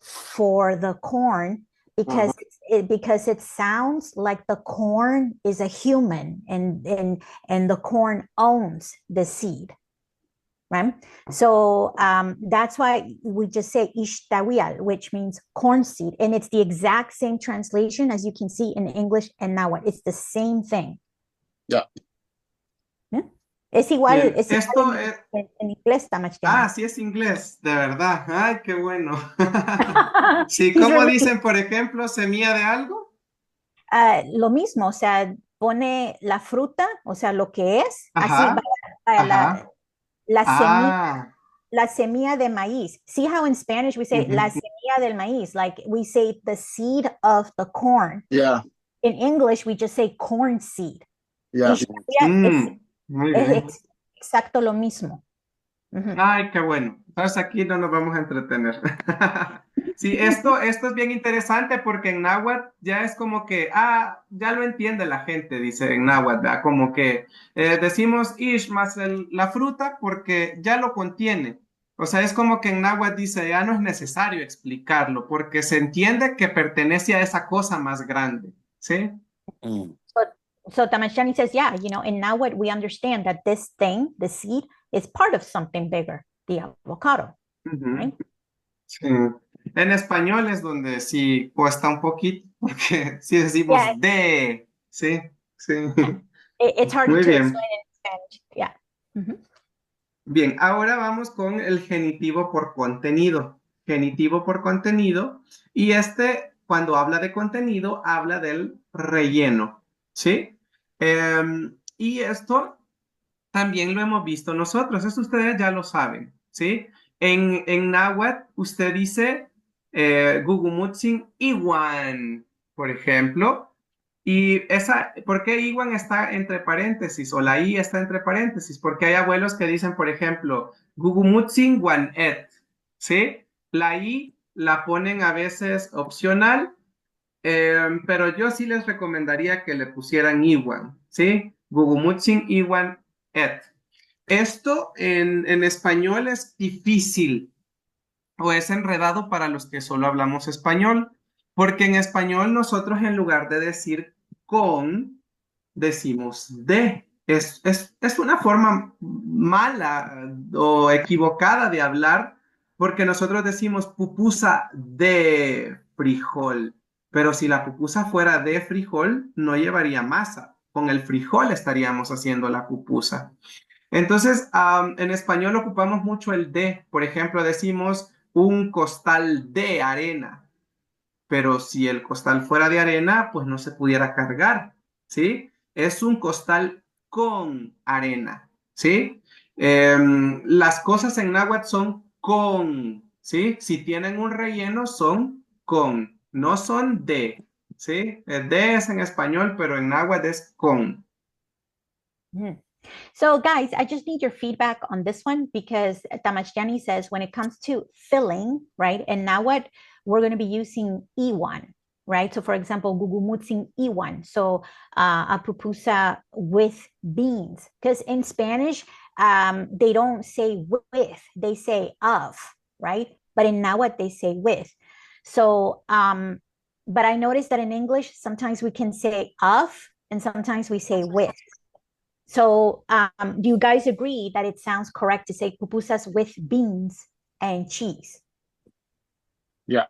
for the corn because because it sounds like the corn is a human and the corn owns the seed, right? So that's why we just say ishtawial, which means corn seed, and it's the exact same translation as you can see in English and now what, it's the same thing. Yeah. Es igual, Bien, es esto igual es... en inglés, Tamashjani. Sí es inglés, de verdad. Ay, qué bueno. Sí, He's ¿cómo really, dicen, por ejemplo, semilla de algo? Lo mismo, o sea, pone la fruta, o sea, lo que es, así Ajá, para ajá. la semilla, Ah, la semilla de maíz. See how in Spanish we say la ujú. semilla del maíz, like we say the seed of the corn. Yeah. In English, we just say corn seed. Yeah. Ishmael Muy es bien. exacto lo mismo. Ujú. Ay, qué bueno. Entonces aquí no nos vamos a entretener. Sí, esto es bien interesante porque en náhuatl ya es como que, ya lo entiende la gente, dice en náhuatl, ¿verdad? Como que decimos ish más la fruta porque ya lo contiene. O sea, es como que en náhuatl dice, ya no es necesario explicarlo porque se entiende que pertenece a esa cosa más grande, ¿sí? Mm. So Tamashani says, yeah, in Nahuatl, we understand that this thing, the seed, is part of something bigger, the avocado, Ujú. right? Sí. En español es donde sí cuesta un poquito, porque sí Yeah, decimos de, sí, sí. it's harder Muy to explain bien. in Spanish. Yeah. Mhm. Bien, ahora vamos con el genitivo por contenido. Genitivo por contenido. Y cuando habla de contenido, habla del relleno, ¿sí? Y esto también lo hemos visto nosotros, eso ustedes ya lo saben, ¿sí? En náhuatl usted dice Gugumutsin Iwan, por ejemplo, y ¿por qué Iwan está entre paréntesis o la I está entre paréntesis? Porque hay abuelos que dicen, por ejemplo, Gugumutsin Wan Et, ¿sí? La I la ponen a veces opcional, pero yo sí les recomendaría que le pusieran Iwan, ¿sí? Gugumutsin Iwan Et. Esto en español es difícil o es enredado para los que solo hablamos español, porque en español nosotros en lugar de decir con, decimos de. Es una forma mala o equivocada de hablar, porque nosotros decimos pupusa de frijol, pero si la pupusa fuera de frijol, no llevaría masa. Con el frijol estaríamos haciendo la pupusa. Entonces, en español ocupamos mucho el de. Por ejemplo, decimos un costal de arena, pero si el costal fuera de arena, pues no se pudiera cargar, ¿sí? Es un costal con arena, ¿sí? Las cosas en náhuatl son con, ¿sí? Si tienen un relleno, son con, no son de, ¿sí? El de es en español, pero en náhuatl es con. Mhm. So, guys, I just need your feedback on this one because Tamashjani says when it comes to filling, right? And now what we're going to be using Iwan, right? So, for example, gugumutsing Iwan. So, a pupusa with beans. Because in Spanish, they don't say with, they say of, right? But in Nahuatl, they say with. So, but I noticed that in English, sometimes we can say of and sometimes we say with. So, do you guys agree that it sounds correct to say pupusas with beans and cheese? Yeah.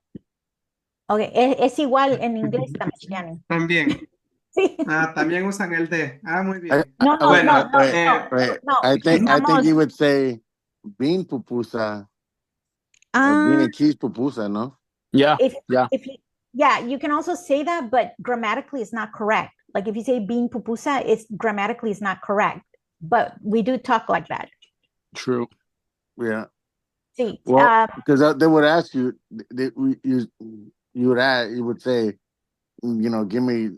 Okay, es igual en inglés, Tamashjani. También. Sí. También usan el de. Muy I, bien. I, No, no, Bueno, no, no, wait, no, wait. no. I think Usamos, you would say bean pupusa or bean and cheese pupusa, no? Yeah. if Yeah. if you, yeah, you can also say that, but grammatically it's not correct. Like if you say bean pupusa, it's grammatically is not correct. But we do talk like that. True. Yeah. See, Well, because they would ask you, you would say, give me.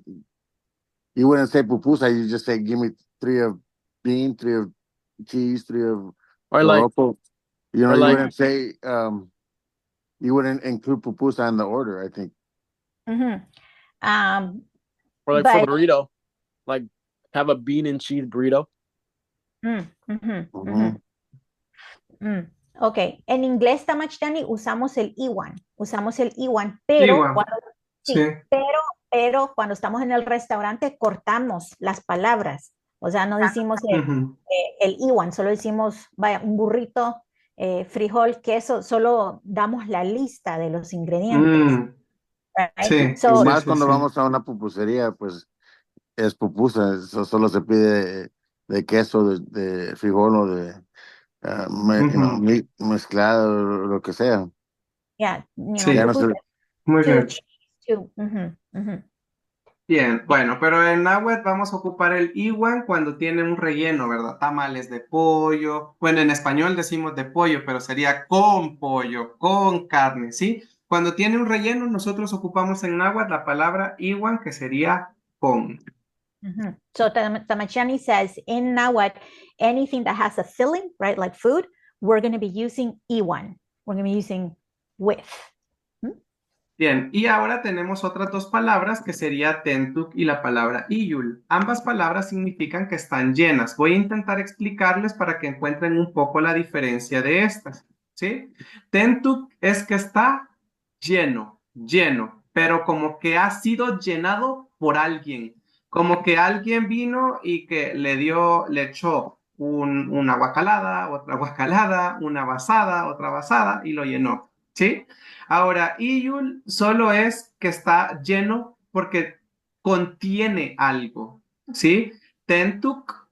You wouldn't say pupusa. You just say, give me 3 of bean, 3 of cheese, 3 of Or like, loroco. You or like, wouldn't say, you wouldn't include pupusa in the order, I think. mhm. or like for But burrito, like have a bean and cheese burrito. Mhm. Ok, en inglés, Tamachstani, usamos el Iwan, pero igual. cuando, Sí. sí, pero cuando estamos en el restaurante cortamos las palabras, o sea, no decimos Ujú. el Iwan, solo decimos, vaya, un burrito, frijol, queso, solo damos la lista de los ingredientes, Mm, right? sí, Y So, sí, más sí, cuando sí. vamos a una pupusería, pues es pupusa, eso solo se pide de queso, de frijol o de Ujú. mezclado, lo que sea. yeah, Sí, Ya no sé. pupusa muy to bien. cheese too. Bien, bueno, pero en náhuatl vamos a ocupar el iwan cuando tiene un relleno, ¿verdad? Tamales de pollo. Bueno, en español decimos de pollo, pero sería con pollo, con carne, ¿sí? Cuando tiene un relleno, nosotros ocupamos en náhuatl la palabra iwan, que sería con. So Tamachani says in Nahuatl, anything that has a filling, right, like food, we're going to be using iwan. We're going to be using with. Bien, y ahora tenemos otras dos palabras que sería tentuk y la palabra iyul. Ambas palabras significan que están llenas. Voy a intentar explicarles para que encuentren un poco la diferencia de estas, ¿sí? Tentuk es que está lleno, lleno, pero como que ha sido llenado por alguien, como que alguien vino y que le echó una guacalada, otra guacalada, una basada, otra basada y lo llenó, ¿sí? Ahora, Iyul solo es que está lleno porque contiene algo, ¿sí? Tentuk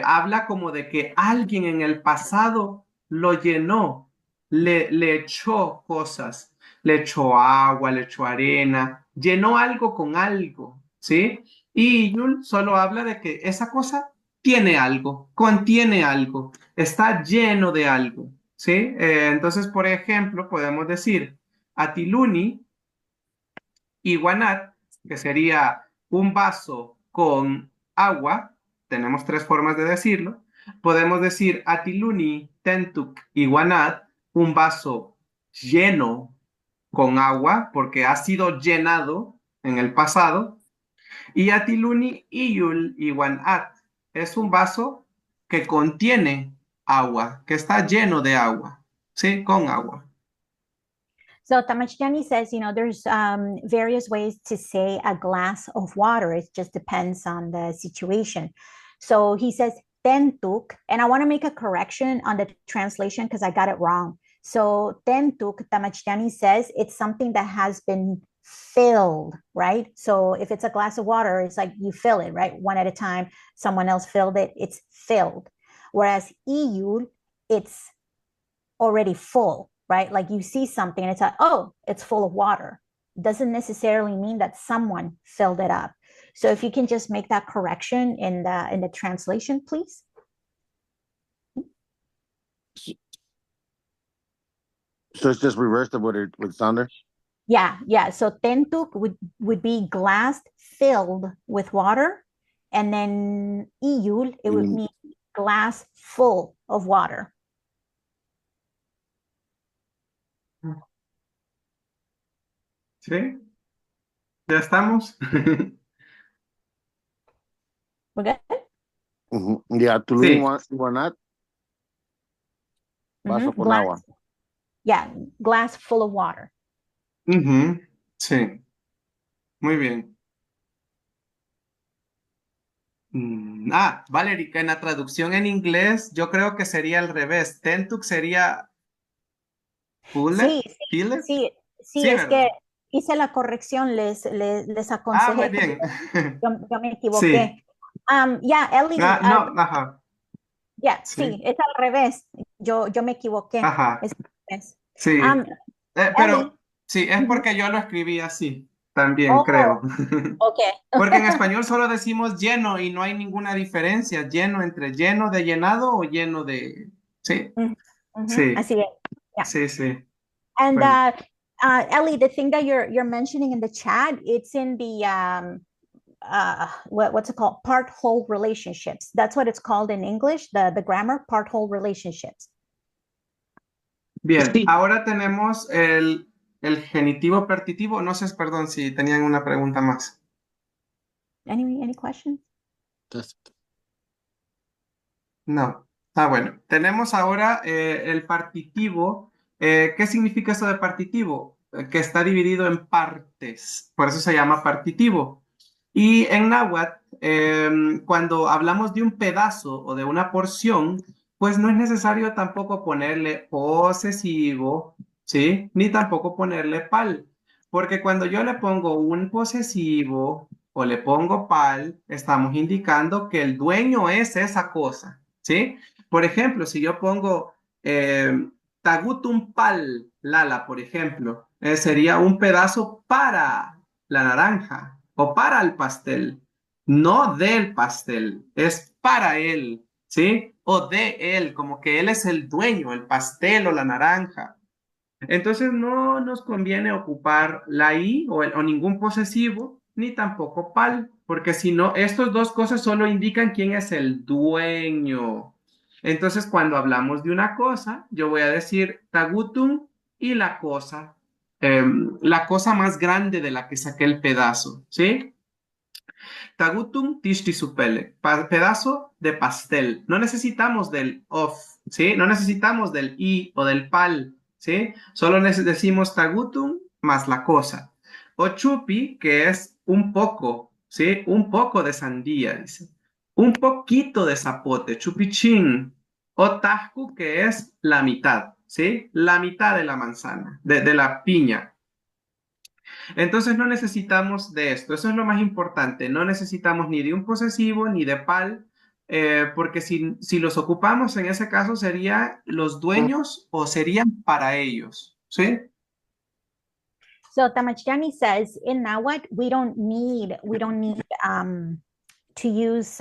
habla como de que alguien en el pasado lo llenó, le echó cosas, le echó agua, le echó arena, llenó algo con algo, ¿sí? Y Iyul solo habla de que esa cosa tiene algo, contiene algo, está lleno de algo. ¿Sí? Entonces, por ejemplo, podemos decir Atiluni iguanat, que sería un vaso con agua, tenemos tres formas de decirlo. Podemos decir Atiluni tentuk iguanat, un vaso lleno con agua, porque ha sido llenado en el pasado. Y Atiluni iyul iguanat, es un vaso que contiene agua, que está lleno de agua. Sí, con agua. So Tamachani says, there's various ways to say a glass of water. It just depends on the situation. So he says tentuk, and I want to make a correction on the translation because I got it wrong. So tentuk, Tamachani says it's something that has been filled, right? So if it's a glass of water, it's like you fill it, right? One at a time, someone else filled it, it's filled. Whereas iyul, it's already full, right? Like you see something and it's like, oh, it's full of water. Doesn't necessarily mean that someone filled it up. So if you can just make that correction in the translation, please. So it's just reversed of what it would sound there? Yeah. So tentuk would be glass filled with water, and then iyul, it would mean glass full of water. ¿Sí? ¿Ya estamos? We're good? Yeah, Sí. Iguanat, vaso con agua. Yeah, glass full of water. Sí. Muy bien. Valerie, en la traducción en inglés yo creo que sería al revés. Tentuk sería full. Sí, Sí, es que ¿verdad? hice la corrección, les Muy aconsejé que bien. yo me equivoqué. Sí. Ellie, No, ajá. sí, es al revés. Yo me equivoqué. Ajá. Es al revés. Sí. Ellie. Pero sí, es porque yo lo escribí así, también Oh, creo. okay. Porque en español solo decimos lleno y no hay ninguna diferencia. Lleno entre lleno de llenado o lleno de... Sí, sí, Así es. Yeah. sí. And Bueno. Ellie, the thing that you're mentioning in the chat, it's in the what's it called? Part whole relationships. That's what it's called in English, the grammar, part whole relationships. Bien, Sí. ahora tenemos el genitivo partitivo. No sé, perdón, si tenían una pregunta más. Any questions? No. Bueno, tenemos ahora el partitivo. ¿Qué significa eso de partitivo? Que está dividido en partes, por eso se llama partitivo. Y en náhuatl, cuando hablamos de un pedazo o de una porción, pues no es necesario tampoco ponerle posesivo, ¿sí? Ni tampoco ponerle pal, porque cuando yo le pongo un posesivo o le pongo pal, estamos indicando que el dueño es esa cosa, ¿sí? Por ejemplo, si yo pongo tagutum pal lala, por ejemplo, sería un pedazo para la naranja, o para el pastel, no del pastel, es para él, ¿sí? O de él, como que él es el dueño, el pastel o la naranja. Entonces no nos conviene ocupar la I o ningún posesivo, ni tampoco pal, porque si no, estas dos cosas solo indican quién es el dueño. Entonces, cuando hablamos de una cosa, yo voy a decir tagutum y la cosa más grande de la que saqué el pedazo, ¿sí? Tagutum tishti supele, pedazo de pastel. No necesitamos del of, ¿sí? No necesitamos del i o del pal, ¿sí? Solo decimos tagutum más la cosa. O chupi, que es un poco, ¿sí? Un poco de sandía, dice. Un poquito de zapote, chupichín. O tajku, que es la mitad, ¿sí? La mitad de la manzana, de la piña. Entonces no necesitamos de esto, eso es lo más importante, no necesitamos ni de un posesivo ni de pal, porque si los ocupamos en ese caso serían los dueños o serían para ellos, ¿sí? So Tamachani says in Nahuatl, we don't need to use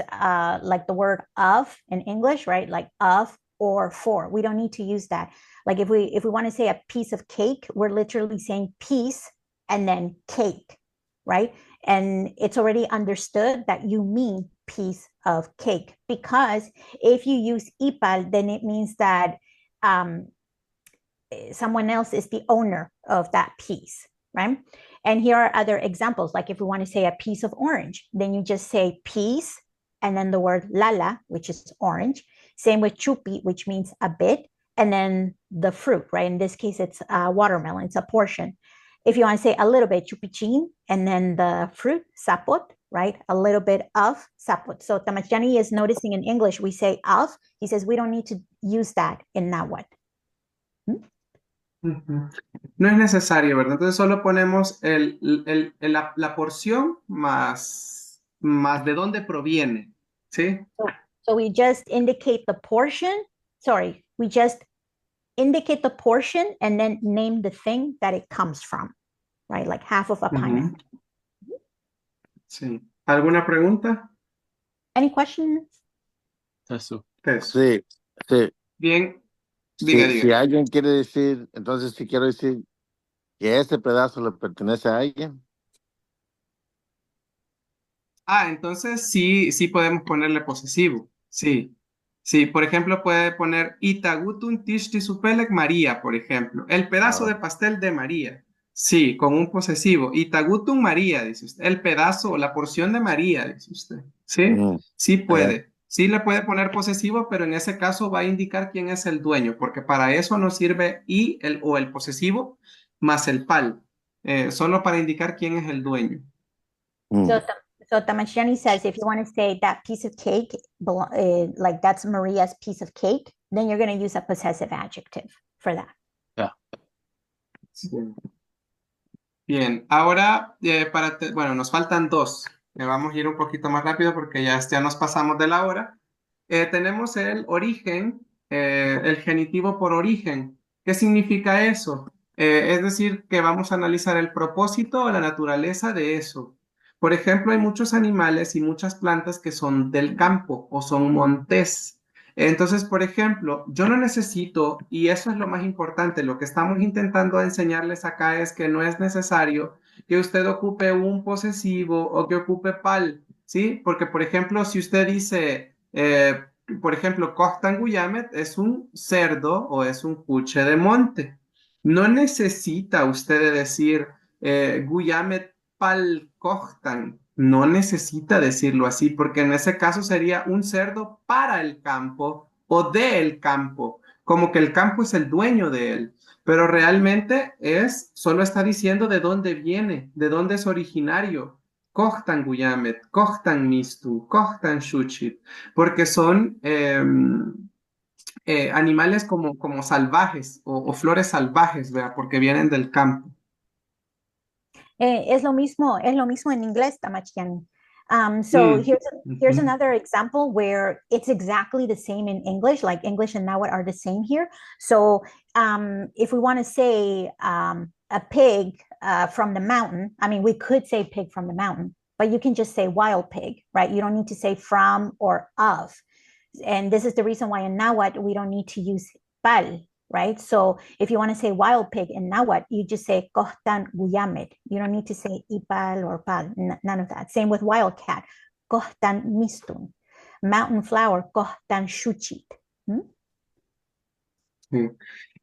like the word of in English, right? Like of or for. We don't need to use that. Like if we want to say a piece of cake, we're literally saying piece and then cake, right? And it's already understood that you mean piece of cake, because if you use ipal, then it means that someone else is the owner of that piece, right? And here are other examples. Like if we want to say a piece of orange, then you just say piece and then the word lala, which is orange. Same with chupi, which means a bit, and then the fruit, right? In this case, it's a watermelon, it's a portion. If you want to say a little bit, chupichin, and then the fruit, sapot, right? A little bit of sapot. So Tamachani is noticing in English, we say of. He says we don't need to use that in Nahuatl. No es necesario, ¿verdad? Entonces solo ponemos la porción más de dónde proviene, ¿sí? So we just indicate the portion. Sorry, we just indicate the portion and then name the thing that it comes from, right? Like half of a pineapple. Sí. ¿Alguna pregunta? Any questions? Eso. Sí, sí. Bien. Diga. Si alguien quiere decir, entonces si quiero decir que este pedazo le pertenece a alguien. Entonces sí podemos ponerle posesivo. Sí. Sí, por ejemplo, puede poner Itagutun tishti supelek María, por ejemplo. El pedazo de pastel de María. Sí, con un posesivo. Itagutun María, dice usted. El pedazo o la porción de María, dice usted. Sí, sí puede. Sí le puede poner posesivo, pero en ese caso va a indicar quién es el dueño, porque para eso nos sirve o el posesivo más el pal. Solo para indicar quién es el dueño. So Tamashani says, if you want to say that piece of cake, like that's Maria's piece of cake, then you're going to use a possessive adjective for that. Yeah. Sí. Bien, ahora bueno, nos faltan dos. Vamos a ir un poquito más rápido porque ya nos pasamos de la hora. Tenemos el origen, el genitivo por origen. ¿Qué significa eso? Es decir, que vamos a analizar el propósito o la naturaleza de eso. Por ejemplo, hay muchos animales y muchas plantas que son del campo o son montés. Entonces, por ejemplo, yo no necesito, y eso es lo más importante, lo que estamos intentando enseñarles acá es que no es necesario que usted ocupe un posesivo o que ocupe pal, ¿sí? Porque, por ejemplo, si usted dice, por ejemplo, Costan Guyamet es un cerdo o es un cuche de monte. No necesita usted decir Guyamet pal Costan. No necesita decirlo así, porque en ese caso sería un cerdo para el campo o del campo, como que el campo es el dueño de él, pero realmente solo está diciendo de dónde viene, de dónde es originario. Kohtan Guyamet, Kohtan Mistu, Kohtan Shuchit, porque son animales como salvajes o flores salvajes, ¿verdad? Porque vienen del campo. Es lo mismo en inglés, Tamachiani. So here's another example where it's exactly the same in English, like English and Nahuatl are the same here. So if we want to say a pig from the mountain, I mean, we could say pig from the mountain, but you can just say wild pig, right? You don't need to say from or of. And this is the reason why in Nahuatl, we don't need to use pal, right? So if you want to say wild pig in Nahuatl, you just say kohtan guyamet. You don't need to say ipal or pal, none of that. Same with wildcat, kohtan mistun. Mountain flower, kohtan shuchit. Sí.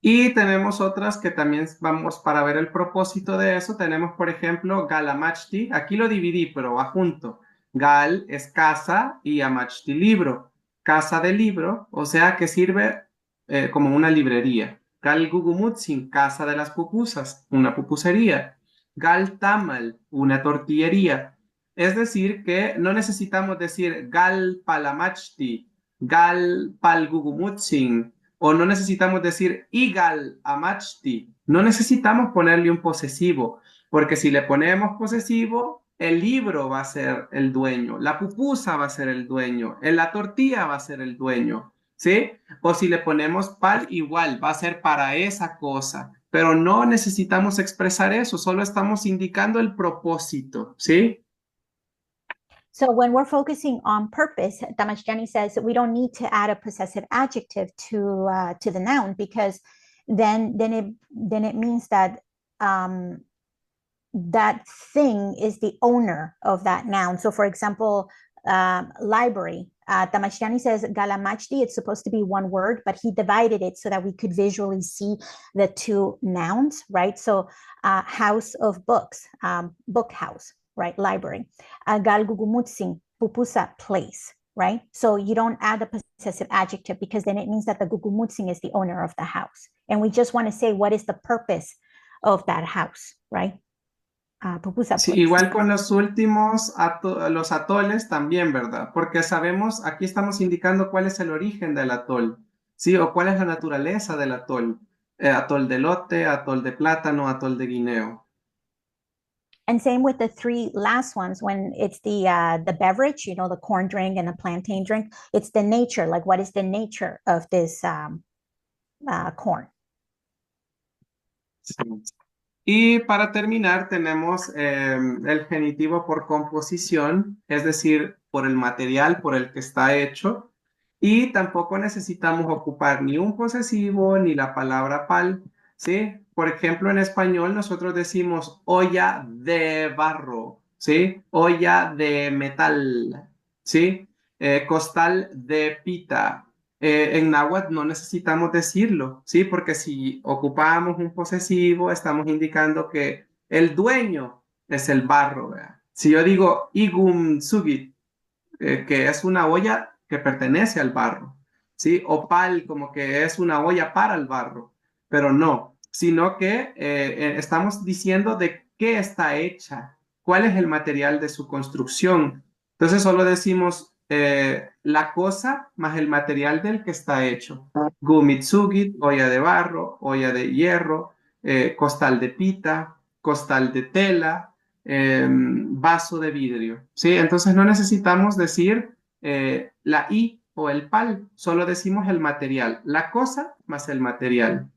Y tenemos otras que también vamos para ver el propósito de eso. Tenemos, por ejemplo, galamachti. Aquí lo dividí, pero va junto. Gal es casa y amachti libro. Casa de libro, o sea que sirve como una librería. Gal gugumutzin, casa de las pupusas, una pupusería. Gal tamal, una tortillería. Es decir, que no necesitamos decir gal palamachti, gal pal gugumutzin, o no necesitamos decir igal amachti. No necesitamos ponerle un posesivo, porque si le ponemos posesivo, el libro va a ser el dueño, la pupusa va a ser el dueño, la tortilla va a ser el dueño, ¿sí? O si le ponemos pal, igual, va a ser para esa cosa, pero no necesitamos expresar eso, solo estamos indicando el propósito, ¿sí? So when we're focusing on purpose, Damashtiani says that we don't need to add a possessive adjective to the noun, because then it means that that thing is the owner of that noun. So for example, library, Damashtiani says galamachti, it's supposed to be one word, but he divided it so that we could visually see the two nouns, right? So house of books, book house, right? Library. Gal gugumutzin, pupusa, place, right? So you don't add a possessive adjective, because then it means that the gugumutzin is the owner of the house. And we just want to say what is the purpose of that house, right? Pupusa, Sí, place. igual con los últimos, los atoles también, ¿verdad? Porque sabemos, aquí estamos indicando cuál es el origen del atol, ¿sí? O cuál es la naturaleza del atol. Atol de elote, atol de plátano, atol de guineo. And same with the three last ones, when it's the beverage, you know, the corn drink and the plantain drink, it's the nature, like what is the nature of this corn. Sí. Y para terminar tenemos el genitivo por composición, es decir, por el material por el que está hecho, y tampoco necesitamos ocupar ni un posesivo ni la palabra pal, ¿sí? Por ejemplo, en español nosotros decimos olla de barro, ¿sí? Olla de metal, ¿sí? Costal de pita. En náhuatl no necesitamos decirlo, ¿sí? Porque si ocupamos un posesivo, estamos indicando que el dueño es el barro, ¿verdad? Si yo digo igum sugit, que es una olla que pertenece al barro, ¿sí? O pal, como que es una olla para el barro, pero no, sino que estamos diciendo de qué está hecha, cuál es el material de su construcción. Entonces solo decimos la cosa más el material del que está hecho. Gumitsugit, olla de barro, olla de hierro, costal de pita, costal de tela, vaso de vidrio, ¿sí? Entonces no necesitamos decir la i o el pal, solo decimos el material, la cosa más el material.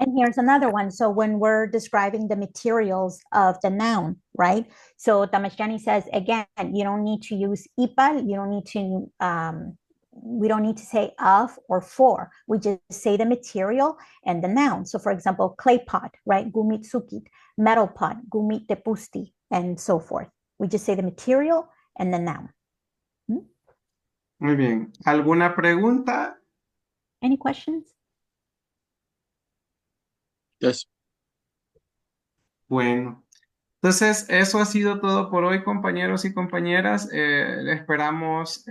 And here's another one. So when we're describing the materials of the noun, right? So Damashtiani says, again, you don't need to use ipal, you don't need to, we don't need to say of or for. We just say the material and the noun. So for example, clay pot, right? Gumit sukit, metal pot, gumit tepusti, and so forth. We just say the material and the noun. Muy bien. ¿Alguna pregunta? Any questions? Yes. Bueno, entonces eso ha sido todo por hoy, compañeros y compañeras. Esperamos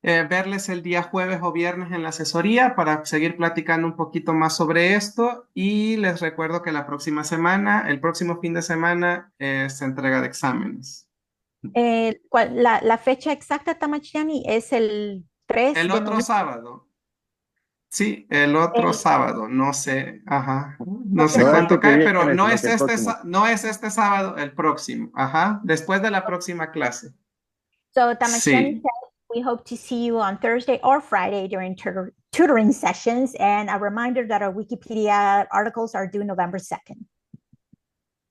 verles el día jueves o viernes en la asesoría para seguir platicando un poquito más sobre esto, y les recuerdo que la próxima semana, el próximo fin de semana, es entrega de exámenes. La fecha exacta, Damashtiani, es el 3 El de otro noviembre. sábado. Sí, el otro sábado, no sé, ajá, no sé No, cuánto que cae, viene, pero no sino es que el próximo. no es este sábado, el próximo, ajá, después de la próxima clase. So Damashtiani Sí. says, we hope to see you on Thursday or Friday during tutoring sessions. And a reminder that our Wikipedia articles are due November 2nd.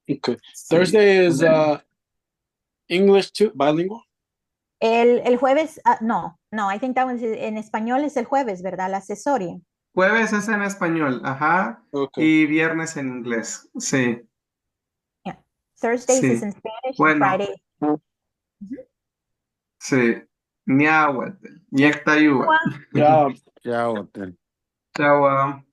Okay. Sí. Thursday is English too, bilingual. El jueves, no, I think that was en español es el jueves, ¿verdad? La accesoria. Jueves es en español, ajá. Okay. Y viernes en inglés. Sí, Yeah. Thursdays is sí. in Spanish and Bueno, Friday. sí. Ñahuatl. Ñectayúa. Yeah. Chao, hotel. Chao.